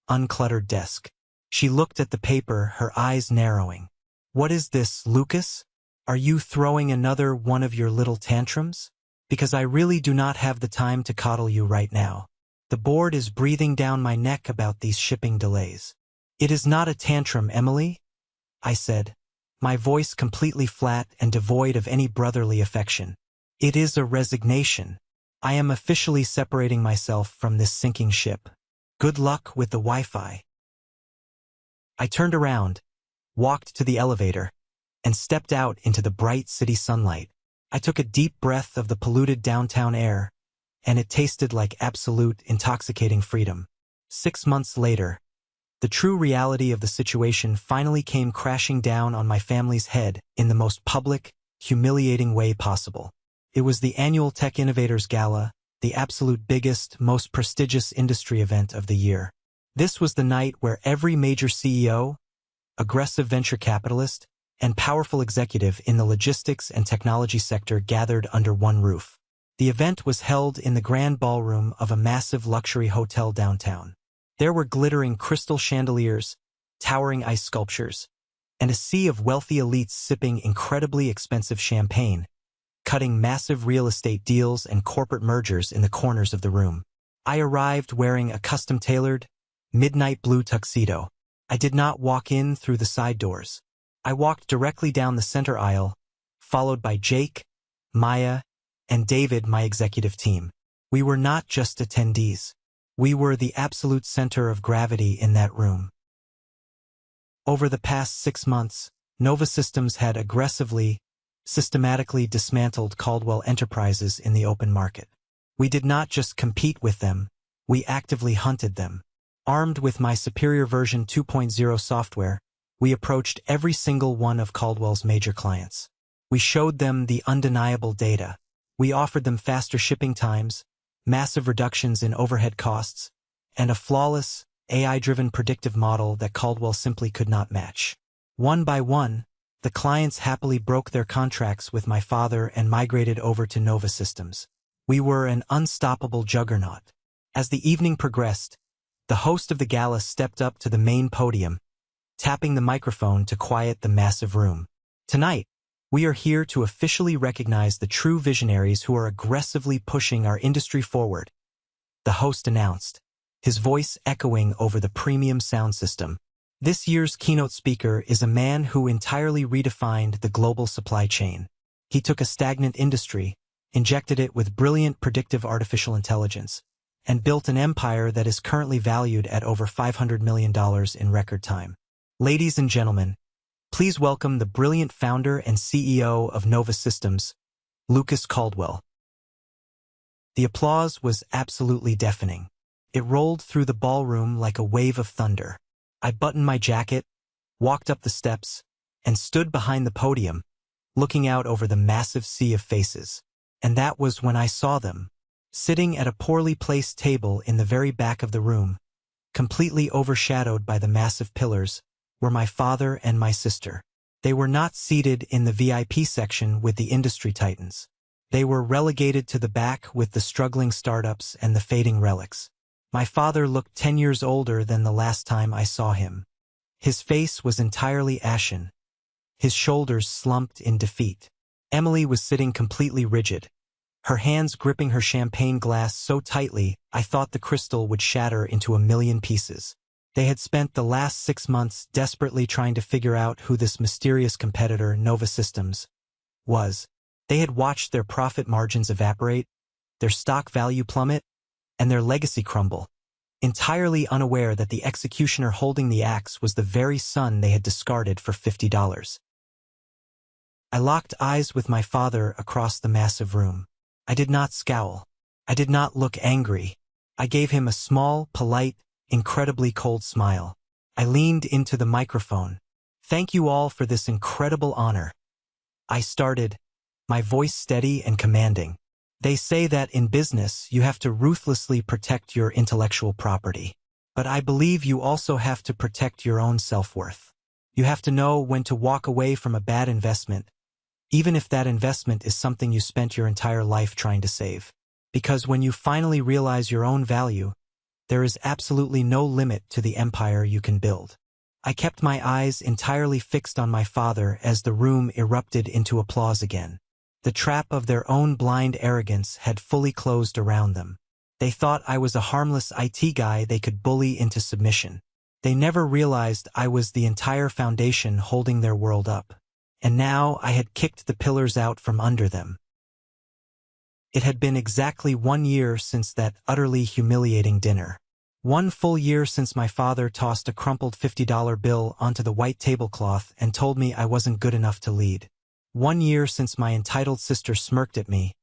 uncluttered desk. She looked at the paper, her eyes narrowing. "What is this, Lucas? Are you throwing another one of your little tantrums? Because I really do not have the time to coddle you right now. The board is breathing down my neck about these shipping delays." "It is not a tantrum, Emily," I said, my voice completely flat and devoid of any brotherly affection. "It is a resignation. I am officially separating myself from this sinking ship. Good luck with the Wi-Fi." I turned around, walked to the elevator, and stepped out into the bright city sunlight. I took a deep breath of the polluted downtown air, and it tasted like absolute, intoxicating freedom. 6 months later, the true reality of the situation finally came crashing down on my family's head in the most public, humiliating way possible. It was the annual Tech Innovators Gala, the absolute biggest, most prestigious industry event of the year. This was the night where every major CEO, aggressive venture capitalist, and powerful executive in the logistics and technology sector gathered under one roof. The event was held in the grand ballroom of a massive luxury hotel downtown. There were glittering crystal chandeliers, towering ice sculptures, and a sea of wealthy elites sipping incredibly expensive champagne, cutting massive real estate deals and corporate mergers in the corners of the room. I arrived wearing a custom-tailored, midnight blue tuxedo. I did not walk in through the side doors. I walked directly down the center aisle, followed by Jake, Maya, and David, my executive team. We were not just attendees. We were the absolute center of gravity in that room. Over the past 6 months, Nova Systems had aggressively, systematically dismantled Caldwell Enterprises in the open market. We did not just compete with them, we actively hunted them. Armed with my superior version 2.0 software, we approached every single one of Caldwell's major clients. We showed them the undeniable data. We offered them faster shipping times, massive reductions in overhead costs, and a flawless, AI-driven predictive model that Caldwell simply could not match. One by one, the clients happily broke their contracts with my father and migrated over to Nova Systems. We were an unstoppable juggernaut. As the evening progressed, the host of the gala stepped up to the main podium, tapping the microphone to quiet the massive room. Tonight, we are here to officially recognize the true visionaries who are aggressively pushing our industry forward, the host announced, his voice echoing over the premium sound system. This year's keynote speaker is a man who entirely redefined the global supply chain. He took a stagnant industry, injected it with brilliant predictive artificial intelligence, and built an empire that is currently valued at over $500 million in record time. Ladies and gentlemen, please welcome the brilliant founder and CEO of Nova Systems, Lucas Caldwell. The applause was absolutely deafening. It rolled through the ballroom like a wave of thunder. I buttoned my jacket, walked up the steps, and stood behind the podium, looking out over the massive sea of faces. And that was when I saw them, sitting at a poorly placed table in the very back of the room, completely overshadowed by the massive pillars, were my father and my sister. They were not seated in the VIP section with the industry titans. They were relegated to the back with the struggling startups and the fading relics. My father looked 10 years older than the last time I saw him. His face was entirely ashen. His shoulders slumped in defeat. Emily was sitting completely rigid, her hands gripping her champagne glass so tightly I thought the crystal would shatter into a million pieces. They had spent the last 6 months desperately trying to figure out who this mysterious competitor, Nova Systems, was. They had watched their profit margins evaporate, their stock value plummet, and their legacy crumble, entirely unaware that the executioner holding the axe was the very son they had discarded for $50. I locked eyes with my father across the massive room. I did not scowl. I did not look angry. I gave him a small, polite, incredibly cold smile. I leaned into the microphone. "Thank you all for this incredible honor," I started, my voice steady and commanding. "They say that in business you have to ruthlessly protect your intellectual property. But I believe you also have to protect your own self-worth. You have to know when to walk away from a bad investment, even if that investment is something you spent your entire life trying to save. Because when you finally realize your own value, there is absolutely no limit to the empire you can build." I kept my eyes entirely fixed on my father as the room erupted into applause again. The trap of their own blind arrogance had fully closed around them. They thought I was a harmless IT guy they could bully into submission. They never realized I was the entire foundation holding their world up. And now I had kicked the pillars out from under them. It had been exactly 1 year since that utterly humiliating dinner. 1 full year since my father tossed a crumpled $50 bill onto the white tablecloth and told me I wasn't good enough to lead. 1 year since my entitled sister smirked at me,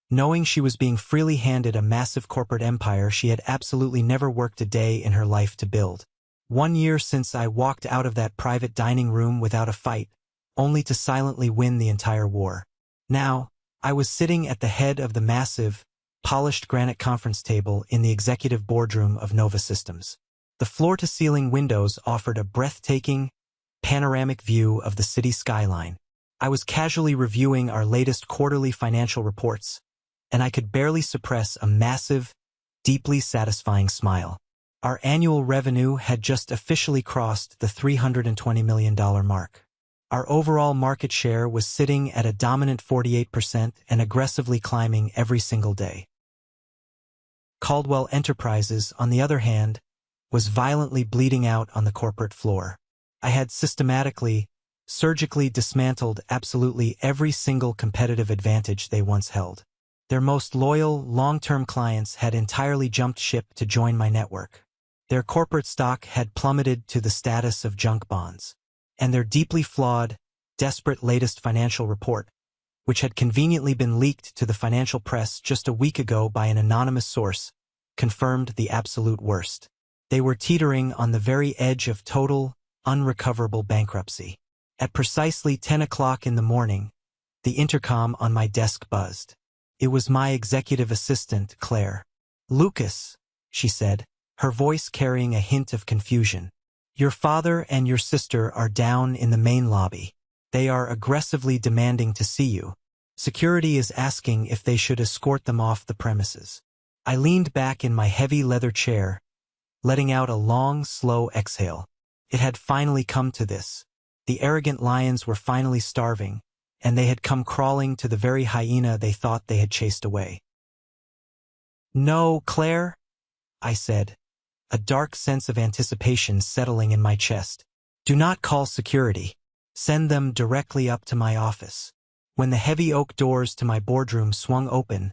knowing she was being freely handed a massive corporate empire she had absolutely never worked a day in her life to build. 1 year since I walked out of that private dining room without a fight, only to silently win the entire war. Now, I was sitting at the head of the massive, polished granite conference table in the executive boardroom of Nova Systems. The floor-to-ceiling windows offered a breathtaking, panoramic view of the city skyline. I was casually reviewing our latest quarterly financial reports, and I could barely suppress a massive, deeply satisfying smile. Our annual revenue had just officially crossed the $320 million mark. Our overall market share was sitting at a dominant 48% and aggressively climbing every single day. Caldwell Enterprises, on the other hand, was violently bleeding out on the corporate floor. I had systematically, surgically dismantled absolutely every single competitive advantage they once held. Their most loyal, long-term clients had entirely jumped ship to join my network. Their corporate stock had plummeted to the status of junk bonds. And their deeply flawed, desperate latest financial report which had conveniently been leaked to the financial press just a week ago by an anonymous source, confirmed the absolute worst. They were teetering on the very edge of total, unrecoverable bankruptcy. At precisely 10 o'clock in the morning, the intercom on my desk buzzed. It was my executive assistant, Claire. "Lucas," she said, her voice carrying a hint of confusion. "Your father and your sister are down in the main lobby. They are aggressively demanding to see you. Security is asking if they should escort them off the premises." I leaned back in my heavy leather chair, letting out a long, slow exhale. It had finally come to this. The arrogant lions were finally starving, and they had come crawling to the very hyena they thought they had chased away. "No, Claire," I said, a dark sense of anticipation settling in my chest. "Do not call security. Send them directly up to my office." When the heavy oak doors to my boardroom swung open,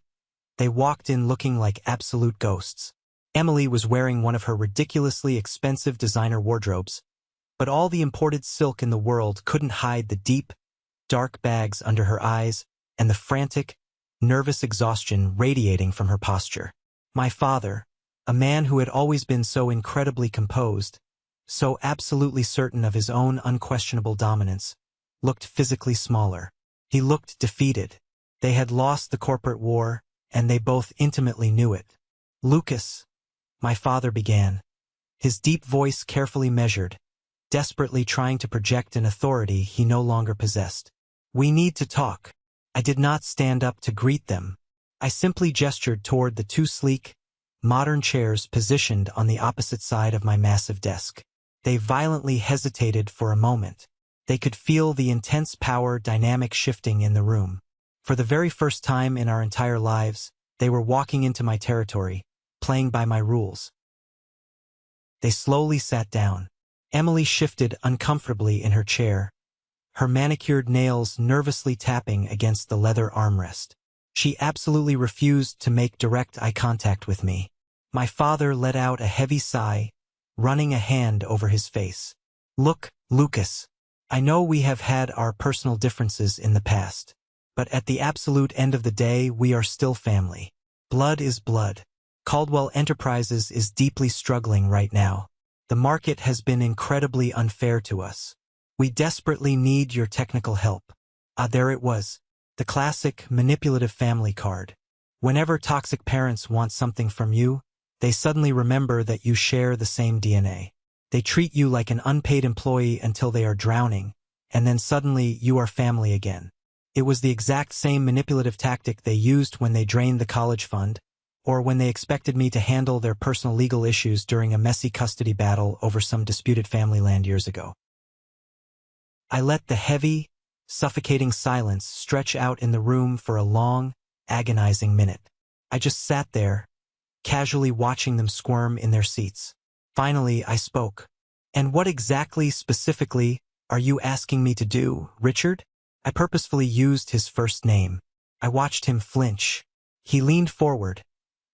they walked in looking like absolute ghosts. Emily was wearing one of her ridiculously expensive designer wardrobes, but all the imported silk in the world couldn't hide the deep, dark bags under her eyes and the frantic, nervous exhaustion radiating from her posture. My father, a man who had always been so incredibly composed, so absolutely certain of his own unquestionable dominance, looked physically smaller. He looked defeated. They had lost the corporate war, and they both intimately knew it. "Lucas," my father began, his deep voice carefully measured, desperately trying to project an authority he no longer possessed. "We need to talk." I did not stand up to greet them. I simply gestured toward the two sleek, modern chairs positioned on the opposite side of my massive desk. They violently hesitated for a moment. They could feel the intense power dynamic shifting in the room. For the very first time in our entire lives, they were walking into my territory, playing by my rules. They slowly sat down. Emily shifted uncomfortably in her chair, her manicured nails nervously tapping against the leather armrest. She absolutely refused to make direct eye contact with me. My father let out a heavy sigh, running a hand over his face. "Look, Lucas, I know we have had our personal differences in the past, but at the absolute end of the day, we are still family. Blood is blood. Caldwell Enterprises is deeply struggling right now. The market has been incredibly unfair to us. We desperately need your technical help." There it was, the classic manipulative family card. Whenever toxic parents want something from you, they suddenly remember that you share the same DNA. They treat you like an unpaid employee until they are drowning, and then suddenly you are family again. It was the exact same manipulative tactic they used when they drained the college fund, or when they expected me to handle their personal legal issues during a messy custody battle over some disputed family land years ago. I let the heavy, suffocating silence stretch out in the room for a long, agonizing minute. I just sat there, casually watching them squirm in their seats. Finally, I spoke. "And what exactly, specifically, are you asking me to do, Richard?" I purposefully used his first name. I watched him flinch. He leaned forward,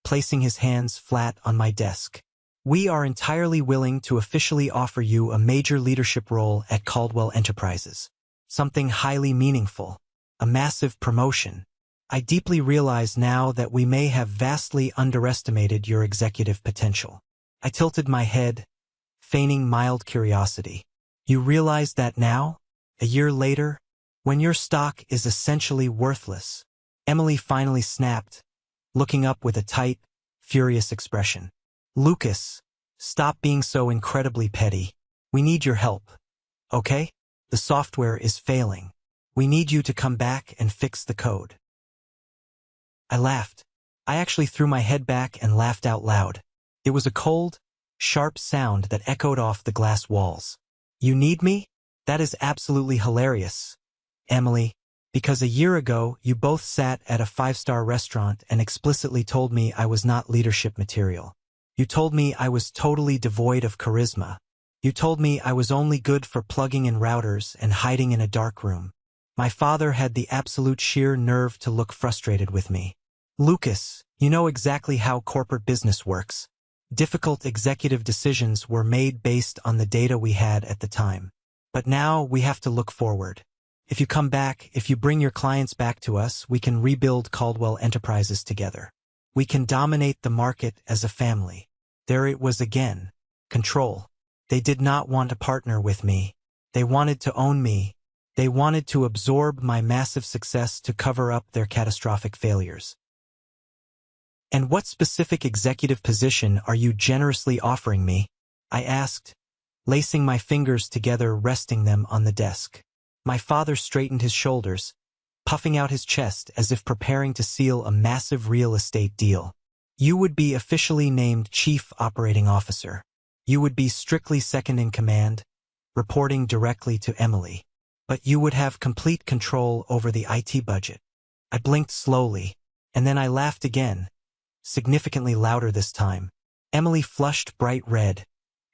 placing his hands flat on my desk. "We are entirely willing to officially offer you a major leadership role at Caldwell Enterprises. Something highly meaningful. A massive promotion. I deeply realize now that we may have vastly underestimated your executive potential." I tilted my head, feigning mild curiosity. "You realize that now? A year later? When your stock is essentially worthless?" Emily finally snapped, looking up with a tight, furious expression. "Lucas, stop being so incredibly petty. We need your help. Okay? The software is failing. We need you to come back and fix the code." I laughed. I actually threw my head back and laughed out loud. It was a cold, sharp sound that echoed off the glass walls. "You need me? That is absolutely hilarious, Emily, because a year ago you both sat at a 5-star restaurant and explicitly told me I was not leadership material. You told me I was totally devoid of charisma. You told me I was only good for plugging in routers and hiding in a dark room. My father had the absolute sheer nerve to look frustrated with me. "Lucas, you know exactly how corporate business works. Difficult executive decisions were made based on the data we had at the time. But now we have to look forward. If you come back, if you bring your clients back to us, we can rebuild Caldwell Enterprises together. We can dominate the market as a family. There it was again. Control. They did not want to partner with me. They wanted to own me. They wanted to absorb my massive success to cover up their catastrophic failures. And what specific executive position are you generously offering me? I asked, lacing my fingers together, resting them on the desk. My father straightened his shoulders, puffing out his chest as if preparing to seal a massive real estate deal. You would be officially named Chief Operating Officer. You would be strictly second in command, reporting directly to Emily. But you would have complete control over the IT budget. I blinked slowly, and then I laughed again, significantly louder this time. Emily flushed bright red,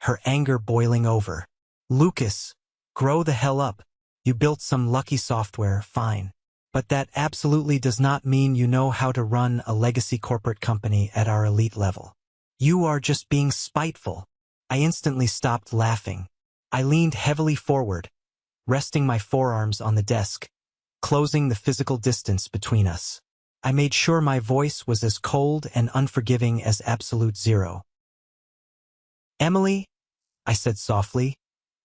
her anger boiling over. Lucas, grow the hell up. You built some lucky software, fine. But that absolutely does not mean you know how to run a legacy corporate company at our elite level. You are just being spiteful. I instantly stopped laughing. I leaned heavily forward, resting my forearms on the desk, closing the physical distance between us. I made sure my voice was as cold and unforgiving as absolute zero. Emily, I said softly,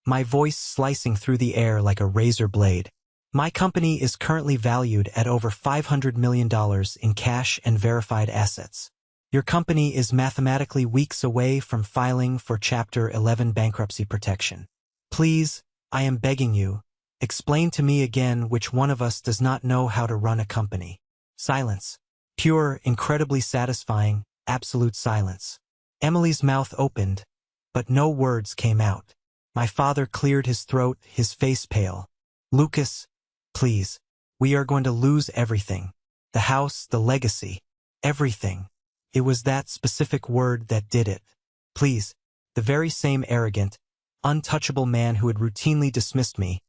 my voice slicing through the air like a razor blade. My company is currently valued at over $500 million in cash and verified assets. Your company is mathematically weeks away from filing for Chapter 11 bankruptcy protection. Please, I am begging you, explain to me again which one of us does not know how to run a company. Silence. Pure, incredibly satisfying, absolute silence. Emily's mouth opened, but no words came out. My father cleared his throat, his face pale. Lucas, please, we are going to lose everything. The house, the legacy, everything. It was that specific word that did it. Please, the very same arrogant, untouchable man who had routinely dismissed me,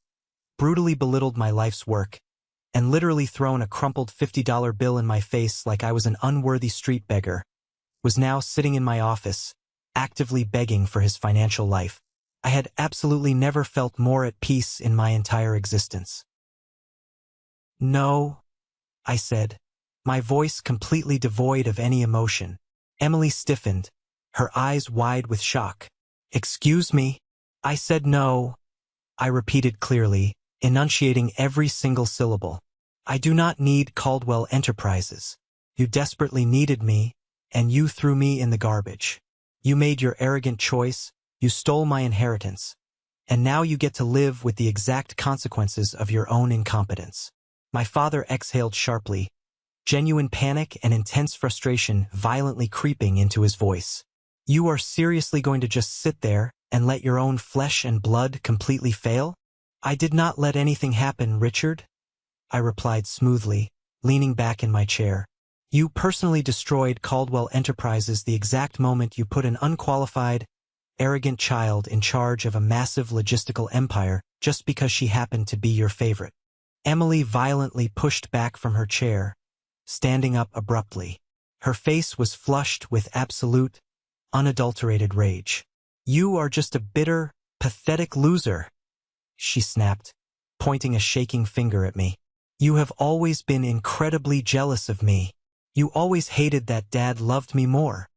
brutally belittled my life's work, and literally thrown a crumpled $50 bill in my face like I was an unworthy street beggar, was now sitting in my office, actively begging for his financial life. I had absolutely never felt more at peace in my entire existence. No, I said, my voice completely devoid of any emotion. Emily stiffened, her eyes wide with shock. Excuse me? I said no, I repeated clearly, enunciating every single syllable. I do not need Caldwell Enterprises. You desperately needed me, and you threw me in the garbage. You made your arrogant choice, you stole my inheritance, and now you get to live with the exact consequences of your own incompetence. My father exhaled sharply, genuine panic and intense frustration violently creeping into his voice. You are seriously going to just sit there and let your own flesh and blood completely fail? I did not let anything happen, Richard, I replied smoothly, leaning back in my chair. You personally destroyed Caldwell Enterprises the exact moment you put an unqualified, arrogant child in charge of a massive logistical empire just because she happened to be your favorite. Emily violently pushed back from her chair, standing up abruptly. Her face was flushed with absolute, unadulterated rage. You are just a bitter, pathetic loser, she snapped, pointing a shaking finger at me. You have always been incredibly jealous of me. You always hated that Dad loved me more.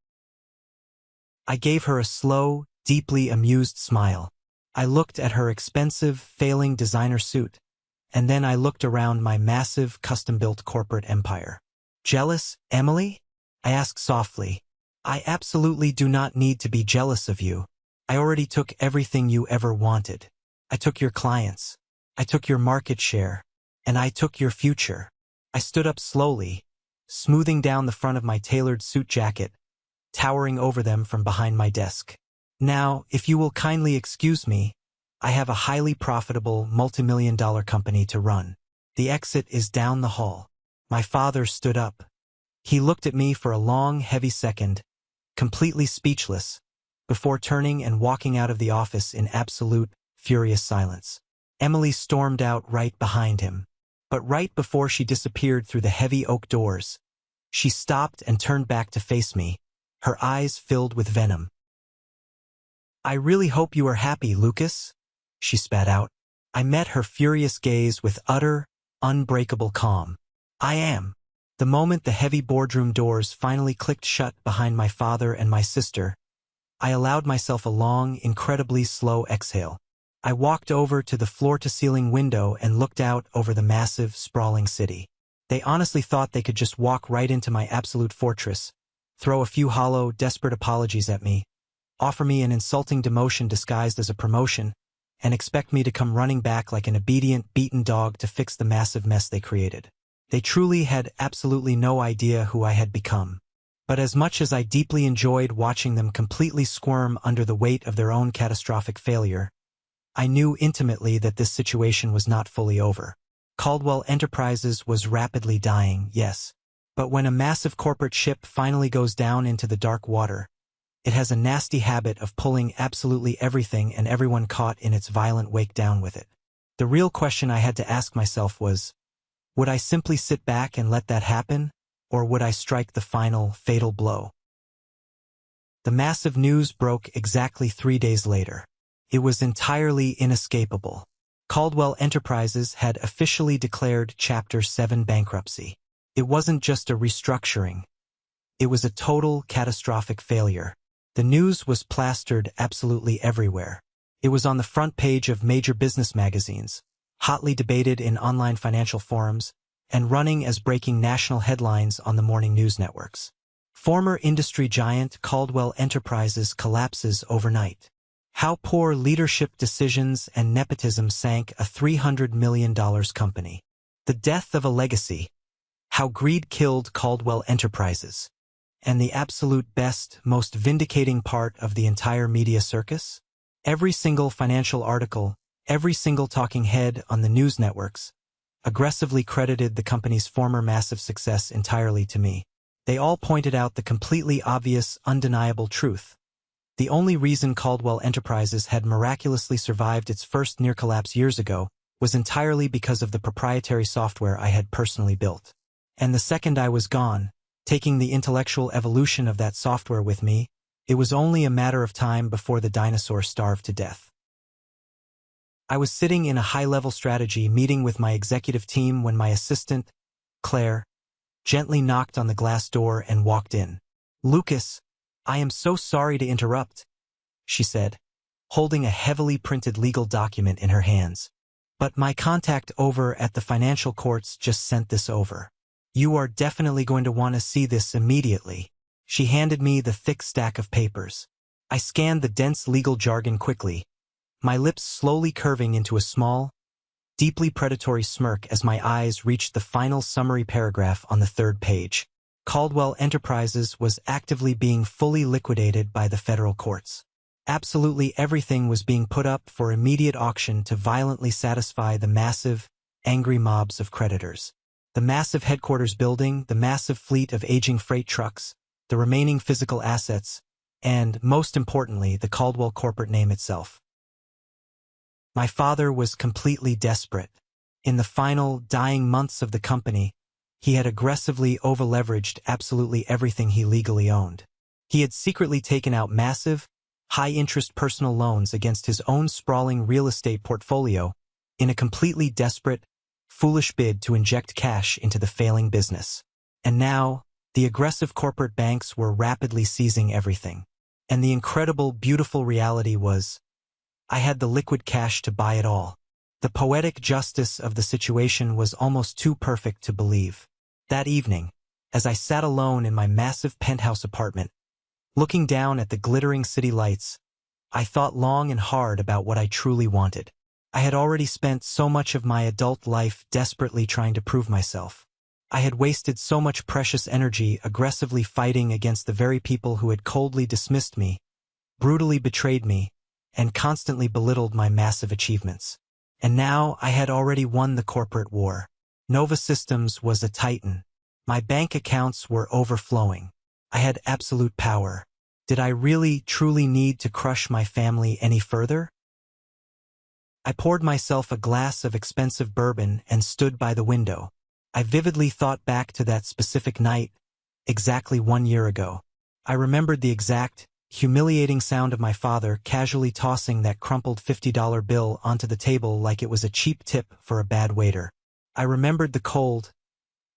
I gave her a slow, deeply amused smile. I looked at her expensive, failing designer suit, and then I looked around my massive, custom-built corporate empire. Jealous, Emily? I asked softly. I absolutely do not need to be jealous of you. I already took everything you ever wanted. I took your clients. I took your market share. And I took your future. I stood up slowly, smoothing down the front of my tailored suit jacket, towering over them from behind my desk. Now, if you will kindly excuse me, I have a highly profitable, multi-million-dollar company to run. The exit is down the hall. My father stood up. He looked at me for a long, heavy second, completely speechless, before turning and walking out of the office in absolute, furious silence. Emily stormed out right behind him. But right before she disappeared through the heavy oak doors, she stopped and turned back to face me, her eyes filled with venom. I really hope you are happy, Lucas, she spat out. I met her furious gaze with utter, unbreakable calm. I am. The moment the heavy boardroom doors finally clicked shut behind my father and my sister, I allowed myself a long, incredibly slow exhale. I walked over to the floor-to-ceiling window and looked out over the massive, sprawling city. They honestly thought they could just walk right into my absolute fortress, throw a few hollow, desperate apologies at me, offer me an insulting demotion disguised as a promotion, and expect me to come running back like an obedient, beaten dog to fix the massive mess they created. They truly had absolutely no idea who I had become. But as much as I deeply enjoyed watching them completely squirm under the weight of their own catastrophic failure, I knew intimately that this situation was not fully over. Caldwell Enterprises was rapidly dying, yes. But when a massive corporate ship finally goes down into the dark water, it has a nasty habit of pulling absolutely everything and everyone caught in its violent wake down with it. The real question I had to ask myself was, would I simply sit back and let that happen, or would I strike the final, fatal blow? The massive news broke exactly 3 days later. It was entirely inescapable. Caldwell Enterprises had officially declared Chapter 7 bankruptcy. It wasn't just a restructuring. It was a total, catastrophic failure. The news was plastered absolutely everywhere. It was on the front page of major business magazines, hotly debated in online financial forums, and running as breaking national headlines on the morning news networks. Former industry giant Caldwell Enterprises collapses overnight. How poor leadership decisions and nepotism sank a $300 million company. The death of a legacy. How greed killed Caldwell Enterprises. And the absolute best, most vindicating part of the entire media circus? Every single financial article, every single talking head on the news networks, aggressively credited the company's former massive success entirely to me. They all pointed out the completely obvious, undeniable truth. The only reason Caldwell Enterprises had miraculously survived its first near-collapse years ago was entirely because of the proprietary software I had personally built. And the second I was gone, taking the intellectual evolution of that software with me, it was only a matter of time before the dinosaur starved to death. I was sitting in a high-level strategy meeting with my executive team when my assistant, Claire, gently knocked on the glass door and walked in. "Lucas, I am so sorry to interrupt," she said, holding a heavily printed legal document in her hands. "But my contact over at the financial courts just sent this over. You are definitely going to want to see this immediately." She handed me the thick stack of papers. I scanned the dense legal jargon quickly, my lips slowly curving into a small, deeply predatory smirk as my eyes reached the final summary paragraph on the third page. Caldwell Enterprises was actively being fully liquidated by the federal courts. Absolutely everything was being put up for immediate auction to violently satisfy the massive, angry mobs of creditors. The massive headquarters building, the massive fleet of aging freight trucks, the remaining physical assets, and, most importantly, the Caldwell corporate name itself. My father was completely desperate. In the final, dying months of the company, he had aggressively over-leveraged absolutely everything he legally owned. He had secretly taken out massive, high-interest personal loans against his own sprawling real estate portfolio in a completely desperate, foolish bid to inject cash into the failing business. And now, the aggressive corporate banks were rapidly seizing everything. And the incredible, beautiful reality was, I had the liquid cash to buy it all. The poetic justice of the situation was almost too perfect to believe. That evening, as I sat alone in my massive penthouse apartment, looking down at the glittering city lights, I thought long and hard about what I truly wanted. I had already spent so much of my adult life desperately trying to prove myself. I had wasted so much precious energy aggressively fighting against the very people who had coldly dismissed me, brutally betrayed me, and constantly belittled my massive achievements. And now I had already won the corporate war. Nova Systems was a titan. My bank accounts were overflowing. I had absolute power. Did I really, truly need to crush my family any further? I poured myself a glass of expensive bourbon and stood by the window. I vividly thought back to that specific night, exactly 1 year ago. I remembered the exact, humiliating sound of my father casually tossing that crumpled $50 bill onto the table like it was a cheap tip for a bad waiter. I remembered the cold,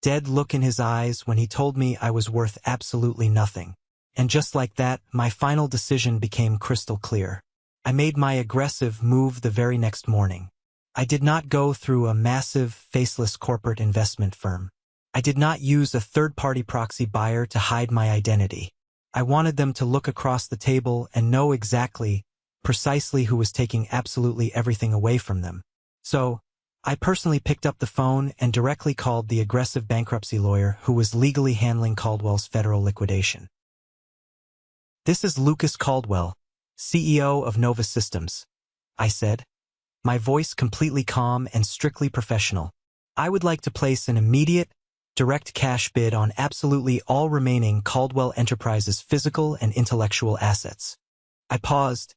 dead look in his eyes when he told me I was worth absolutely nothing. And just like that, my final decision became crystal clear. I made my aggressive move the very next morning. I did not go through a massive, faceless corporate investment firm. I did not use a third-party proxy buyer to hide my identity. I wanted them to look across the table and know precisely who was taking absolutely everything away from them. So, I personally picked up the phone and directly called the aggressive bankruptcy lawyer who was legally handling Caldwell's federal liquidation. "This is Lucas Caldwell, CEO of Nova Systems," I said, my voice completely calm and strictly professional. "I would like to place an immediate, direct cash bid on absolutely all remaining Caldwell Enterprises physical and intellectual assets." I paused,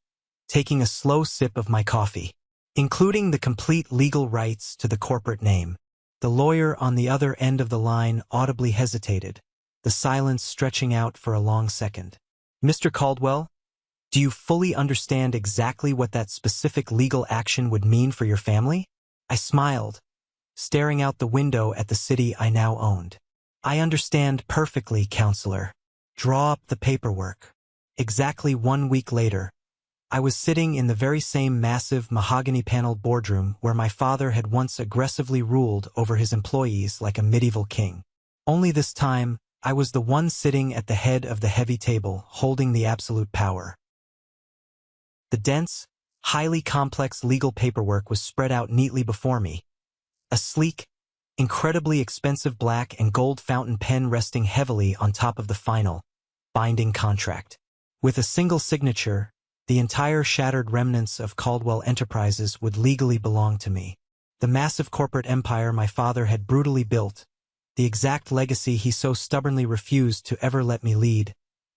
taking a slow sip of my coffee. "Including the complete legal rights to the corporate name." The lawyer on the other end of the line audibly hesitated, the silence stretching out for a long second. "Mr. Caldwell, do you fully understand exactly what that specific legal action would mean for your family?" I smiled, staring out the window at the city I now owned. "I understand perfectly, counselor. Draw up the paperwork." Exactly 1 week later, I was sitting in the very same massive mahogany-paneled boardroom where my father had once aggressively ruled over his employees like a medieval king. Only this time, I was the one sitting at the head of the heavy table, holding the absolute power. The dense, highly complex legal paperwork was spread out neatly before me. A sleek, incredibly expensive black and gold fountain pen resting heavily on top of the final, binding contract. With a single signature, the entire shattered remnants of Caldwell Enterprises would legally belong to me. The massive corporate empire my father had brutally built, the exact legacy he so stubbornly refused to ever let me lead,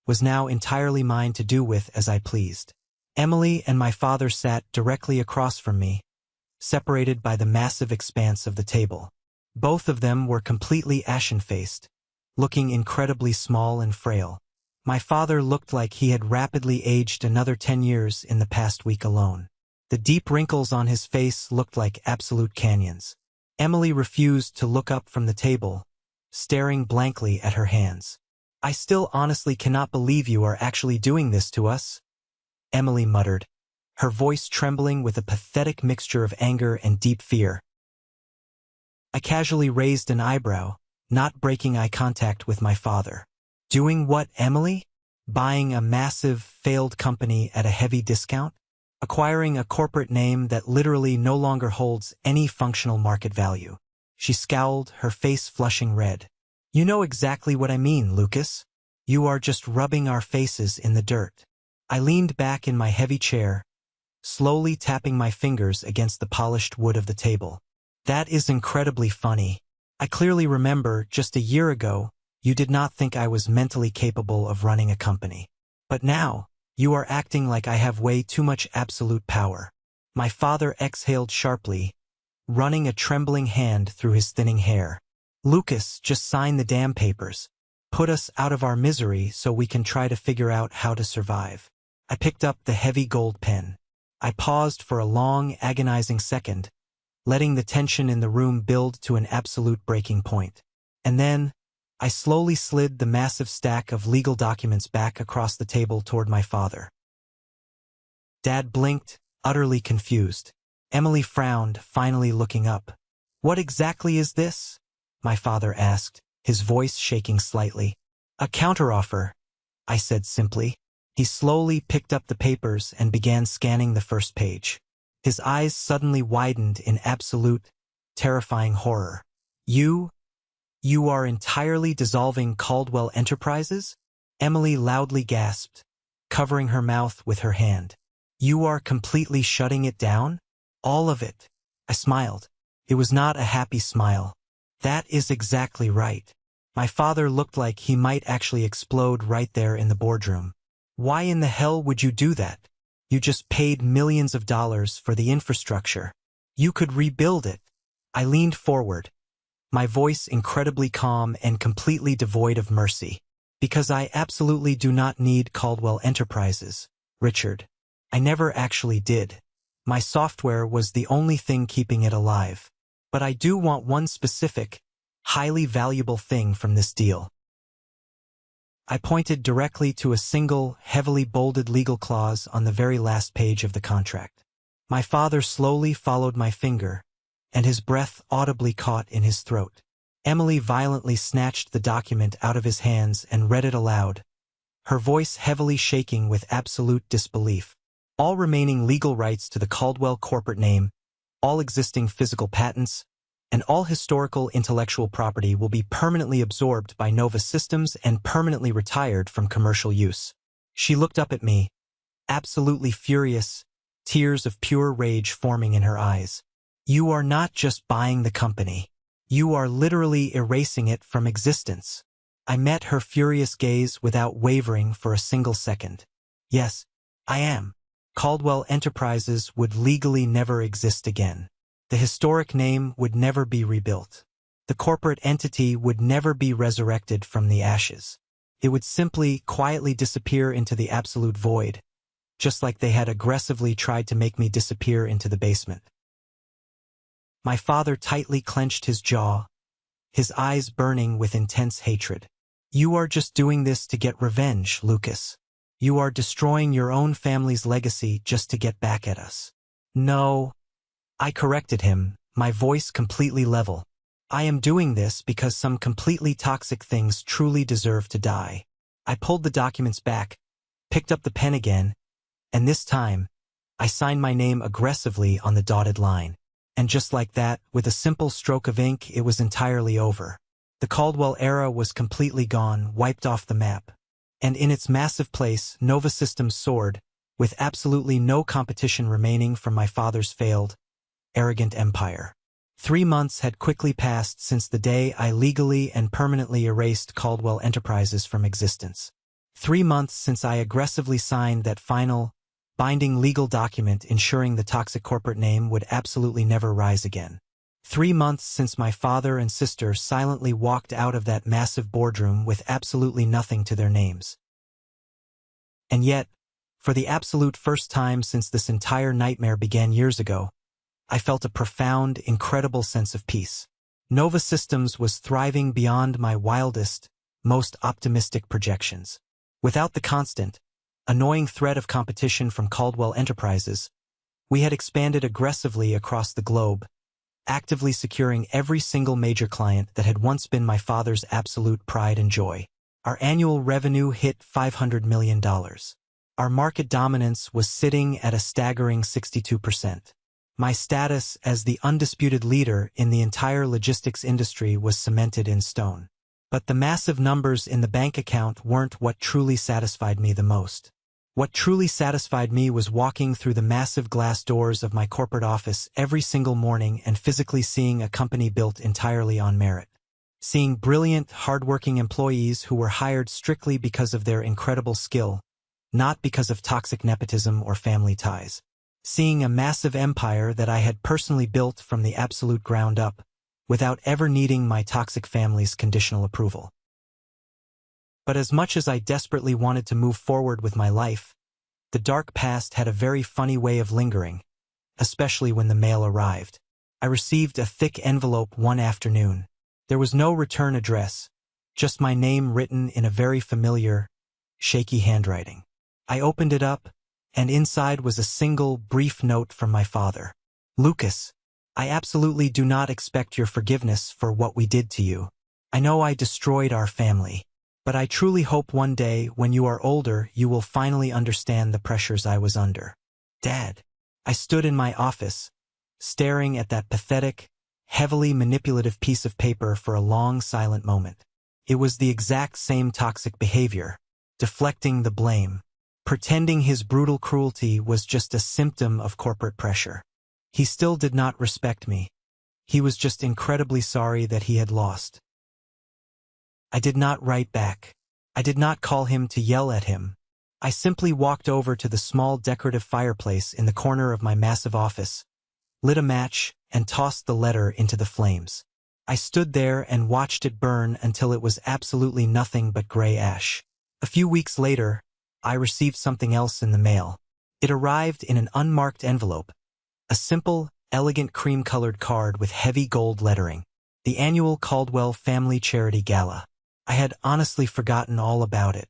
was now entirely mine to do with as I pleased. Emily and my father sat directly across from me, separated by the massive expanse of the table. Both of them were completely ashen-faced, looking incredibly small and frail. My father looked like he had rapidly aged another 10 years in the past week alone. The deep wrinkles on his face looked like absolute canyons. Emily refused to look up from the table, staring blankly at her hands. "I still honestly cannot believe you are actually doing this to us," Emily muttered, her voice trembling with a pathetic mixture of anger and deep fear. I casually raised an eyebrow, not breaking eye contact with my father. "Doing what, Emily? Buying a massive, failed company at a heavy discount? Acquiring a corporate name that literally no longer holds any functional market value?" She scowled, her face flushing red. "You know exactly what I mean, Lucas. You are just rubbing our faces in the dirt." I leaned back in my heavy chair, slowly tapping my fingers against the polished wood of the table. "That is incredibly funny. I clearly remember just a year ago, you did not think I was mentally capable of running a company. But now, you are acting like I have way too much absolute power." My father exhaled sharply, running a trembling hand through his thinning hair. "Lucas, just sign the damn papers. Put us out of our misery so we can try to figure out how to survive." I picked up the heavy gold pen. I paused for a long, agonizing second, letting the tension in the room build to an absolute breaking point. And then, I slowly slid the massive stack of legal documents back across the table toward my father. Dad blinked, utterly confused. Emily frowned, finally looking up. "What exactly is this?" my father asked, his voice shaking slightly. "A counteroffer," I said simply. He slowly picked up the papers and began scanning the first page. His eyes suddenly widened in absolute, terrifying horror. You are entirely dissolving Caldwell Enterprises?" Emily loudly gasped, covering her mouth with her hand. "You are completely shutting it down? All of it?" I smiled. It was not a happy smile. "That is exactly right." My father looked like he might actually explode right there in the boardroom. "Why in the hell would you do that? You just paid millions of dollars for the infrastructure. You could rebuild it." I leaned forward, my voice incredibly calm and completely devoid of mercy. Because I absolutely do not need Caldwell Enterprises, Richard. I never actually did. My software was the only thing keeping it alive. But I do want one specific, highly valuable thing from this deal. I pointed directly to a single, heavily bolded legal clause on the very last page of the contract. My father slowly followed my finger, and his breath audibly caught in his throat. Emily violently snatched the document out of his hands and read it aloud, her voice heavily shaking with absolute disbelief. All remaining legal rights to the Caldwell corporate name, all existing physical patents, and all historical intellectual property will be permanently absorbed by Nova Systems and permanently retired from commercial use. She looked up at me, absolutely furious, tears of pure rage forming in her eyes. You are not just buying the company. You are literally erasing it from existence. I met her furious gaze without wavering for a single second. Yes, I am. Caldwell Enterprises would legally never exist again. The historic name would never be rebuilt. The corporate entity would never be resurrected from the ashes. It would simply, quietly disappear into the absolute void, just like they had aggressively tried to make me disappear into the basement. My father tightly clenched his jaw, his eyes burning with intense hatred. You are just doing this to get revenge, Lucas. You are destroying your own family's legacy just to get back at us. No. I corrected him, my voice completely level. I am doing this because some completely toxic things truly deserve to die. I pulled the documents back, picked up the pen again, and this time, I signed my name aggressively on the dotted line. And just like that, with a simple stroke of ink, it was entirely over. The Caldwell era was completely gone, wiped off the map. And in its massive place, Nova Systems soared, with absolutely no competition remaining from my father's failed, arrogant empire. 3 months had quickly passed since the day I legally and permanently erased Caldwell Enterprises from existence. 3 months since I aggressively signed that final, binding legal document ensuring the toxic corporate name would absolutely never rise again. 3 months since my father and sister silently walked out of that massive boardroom with absolutely nothing to their names. And yet, for the absolute first time since this entire nightmare began years ago, I felt a profound, incredible sense of peace. Nova Systems was thriving beyond my wildest, most optimistic projections. Without the constant, annoying threat of competition from Caldwell Enterprises, we had expanded aggressively across the globe, actively securing every single major client that had once been my father's absolute pride and joy. Our annual revenue hit $500 million. Our market dominance was sitting at a staggering 62%. My status as the undisputed leader in the entire logistics industry was cemented in stone. But the massive numbers in the bank account weren't what truly satisfied me the most. What truly satisfied me was walking through the massive glass doors of my corporate office every single morning and physically seeing a company built entirely on merit. Seeing brilliant, hardworking employees who were hired strictly because of their incredible skill, not because of toxic nepotism or family ties. Seeing a massive empire that I had personally built from the absolute ground up, without ever needing my toxic family's conditional approval. But as much as I desperately wanted to move forward with my life, the dark past had a very funny way of lingering, especially when the mail arrived. I received a thick envelope one afternoon. There was no return address, just my name written in a very familiar, shaky handwriting. I opened it up, and inside was a single, brief note from my father. Lucas, I absolutely do not expect your forgiveness for what we did to you. I know I destroyed our family, but I truly hope one day, when you are older, you will finally understand the pressures I was under. Dad. I stood in my office, staring at that pathetic, heavily manipulative piece of paper for a long, silent moment. It was the exact same toxic behavior, deflecting the blame, pretending his brutal cruelty was just a symptom of corporate pressure. He still did not respect me. He was just incredibly sorry that he had lost. I did not write back. I did not call him to yell at him. I simply walked over to the small decorative fireplace in the corner of my massive office, lit a match, and tossed the letter into the flames. I stood there and watched it burn until it was absolutely nothing but gray ash. A few weeks later, I received something else in the mail. It arrived in an unmarked envelope, a simple, elegant cream-colored card with heavy gold lettering. The annual Caldwell Family Charity Gala. I had honestly forgotten all about it.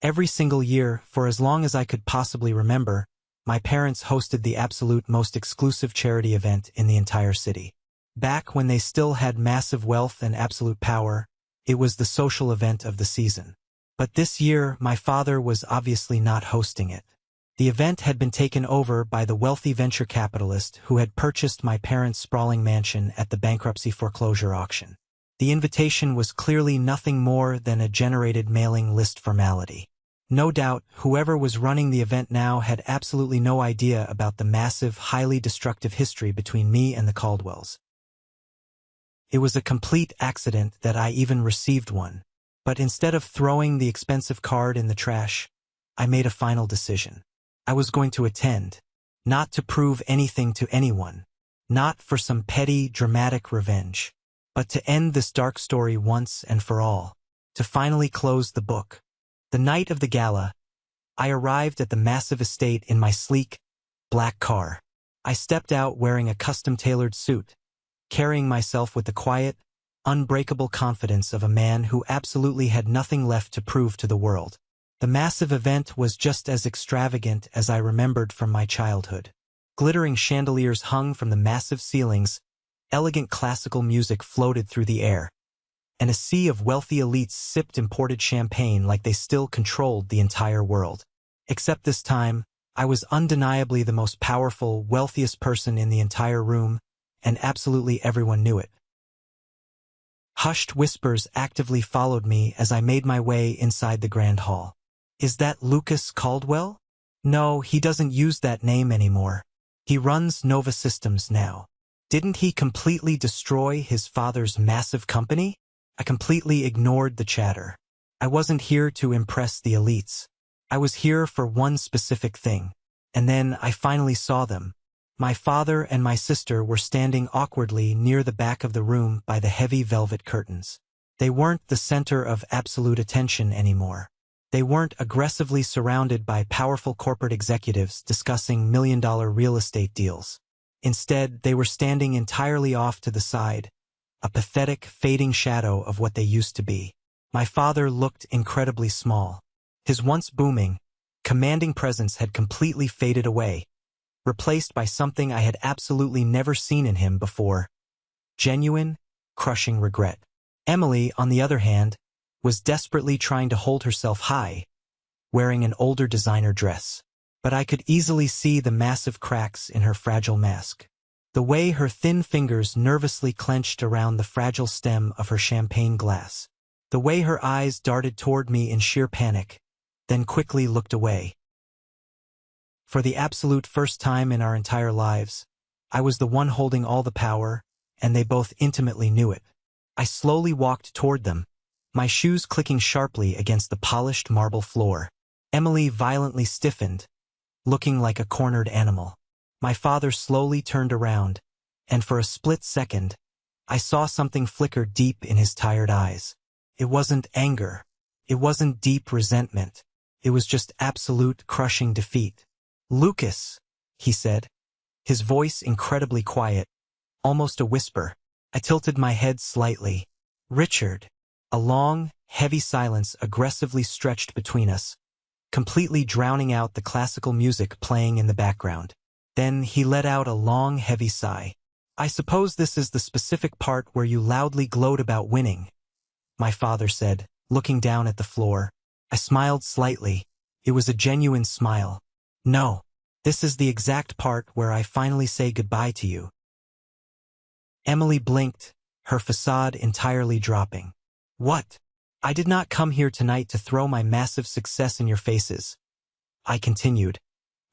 Every single year, for as long as I could possibly remember, my parents hosted the absolute most exclusive charity event in the entire city. Back when they still had massive wealth and absolute power, it was the social event of the season. But this year, my father was obviously not hosting it. The event had been taken over by the wealthy venture capitalist who had purchased my parents' sprawling mansion at the bankruptcy foreclosure auction. The invitation was clearly nothing more than a generated mailing list formality. No doubt, whoever was running the event now had absolutely no idea about the massive, highly destructive history between me and the Caldwells. It was a complete accident that I even received one. But instead of throwing the expensive card in the trash, I made a final decision. I was going to attend, not to prove anything to anyone, not for some petty, dramatic revenge, but to end this dark story once and for all, to finally close the book. The night of the gala, I arrived at the massive estate in my sleek, black car. I stepped out wearing a custom-tailored suit, carrying myself with the quiet, unbreakable confidence of a man who absolutely had nothing left to prove to the world. The massive event was just as extravagant as I remembered from my childhood. Glittering chandeliers hung from the massive ceilings, elegant classical music floated through the air, and a sea of wealthy elites sipped imported champagne like they still controlled the entire world. Except this time, I was undeniably the most powerful, wealthiest person in the entire room, and absolutely everyone knew it. Hushed whispers actively followed me as I made my way inside the grand hall. Is that Lucas Caldwell? No, he doesn't use that name anymore. He runs Nova Systems now. Didn't he completely destroy his father's massive company? I completely ignored the chatter. I wasn't here to impress the elites. I was here for one specific thing. And then I finally saw them. My father and my sister were standing awkwardly near the back of the room by the heavy velvet curtains. They weren't the center of absolute attention anymore. They weren't aggressively surrounded by powerful corporate executives discussing million-dollar real estate deals. Instead, they were standing entirely off to the side, a pathetic, fading shadow of what they used to be. My father looked incredibly small. His once booming, commanding presence had completely faded away, replaced by something I had absolutely never seen in him before: genuine, crushing regret. Emily, on the other hand, was desperately trying to hold herself high, wearing an older designer dress. But I could easily see the massive cracks in her fragile mask. The way her thin fingers nervously clenched around the fragile stem of her champagne glass. The way her eyes darted toward me in sheer panic, then quickly looked away. For the absolute first time in our entire lives, I was the one holding all the power, and they both intimately knew it. I slowly walked toward them, my shoes clicking sharply against the polished marble floor. Emily violently stiffened, looking like a cornered animal. My father slowly turned around, and for a split second, I saw something flicker deep in his tired eyes. It wasn't anger. It wasn't deep resentment. It was just absolute, crushing defeat. "Lucas," he said, his voice incredibly quiet, almost a whisper. I tilted my head slightly. "Richard." A long, heavy silence aggressively stretched between us, completely drowning out the classical music playing in the background. Then he let out a long, heavy sigh. "I suppose this is the specific part where you loudly gloat about winning," my father said, looking down at the floor. I smiled slightly. It was a genuine smile. "No, this is the exact part where I finally say goodbye to you." Emily blinked, her facade entirely dropping. "What? I did not come here tonight to throw my massive success in your faces," I continued,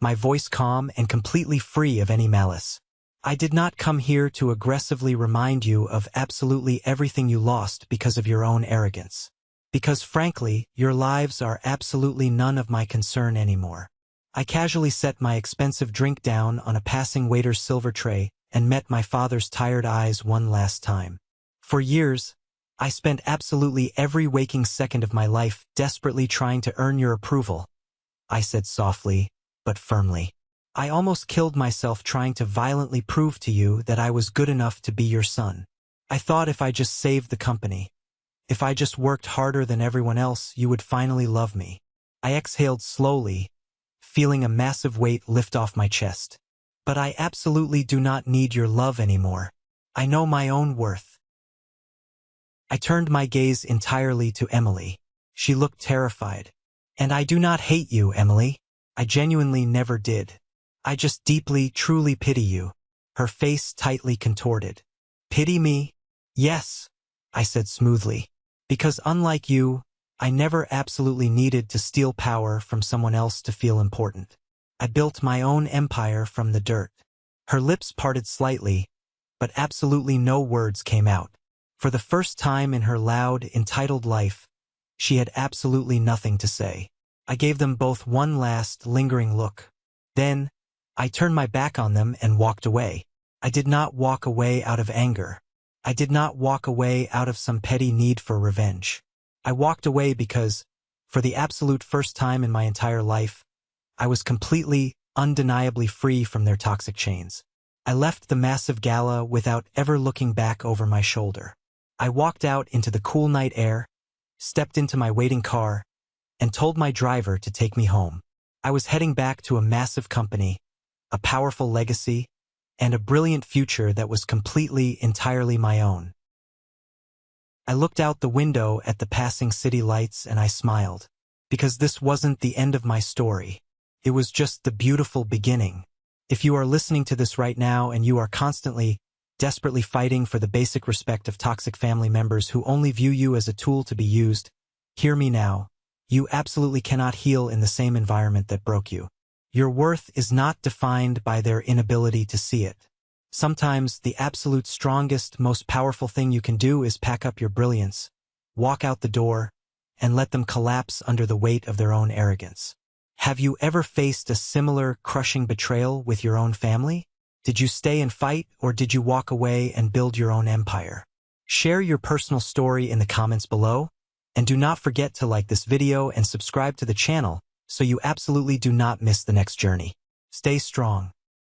my voice calm and completely free of any malice. "I did not come here to aggressively remind you of absolutely everything you lost because of your own arrogance. Because frankly, your lives are absolutely none of my concern anymore." I casually set my expensive drink down on a passing waiter's silver tray and met my father's tired eyes one last time. For years, I spent absolutely every waking second of my life desperately trying to earn your approval, I said softly, but firmly. I almost killed myself trying to violently prove to you that I was good enough to be your son. I thought if I just saved the company, if I just worked harder than everyone else, you would finally love me. I exhaled slowly, feeling a massive weight lift off my chest. But I absolutely do not need your love anymore. I know my own worth. I turned my gaze entirely to Emily. She looked terrified. And I do not hate you, Emily. I genuinely never did. I just deeply, truly pity you. Her face tightly contorted. Pity me? Yes, I said smoothly. Because unlike you, I never absolutely needed to steal power from someone else to feel important. I built my own empire from the dirt. Her lips parted slightly, but absolutely no words came out. For the first time in her loud, entitled life, she had absolutely nothing to say. I gave them both one last, lingering look. Then, I turned my back on them and walked away. I did not walk away out of anger. I did not walk away out of some petty need for revenge. I walked away because, for the absolute first time in my entire life, I was completely, undeniably free from their toxic chains. I left the massive gala without ever looking back over my shoulder. I walked out into the cool night air, stepped into my waiting car, and told my driver to take me home. I was heading back to a massive company, a powerful legacy, and a brilliant future that was completely, entirely my own. I looked out the window at the passing city lights and I smiled, because this wasn't the end of my story. It was just the beautiful beginning. If you are listening to this right now and you are constantly, desperately fighting for the basic respect of toxic family members who only view you as a tool to be used, hear me now. You absolutely cannot heal in the same environment that broke you. Your worth is not defined by their inability to see it. Sometimes the absolute strongest, most powerful thing you can do is pack up your brilliance, walk out the door, and let them collapse under the weight of their own arrogance. Have you ever faced a similar, crushing betrayal with your own family? Did you stay and fight, or did you walk away and build your own empire? Share your personal story in the comments below, and do not forget to like this video and subscribe to the channel so you absolutely do not miss the next journey. Stay strong.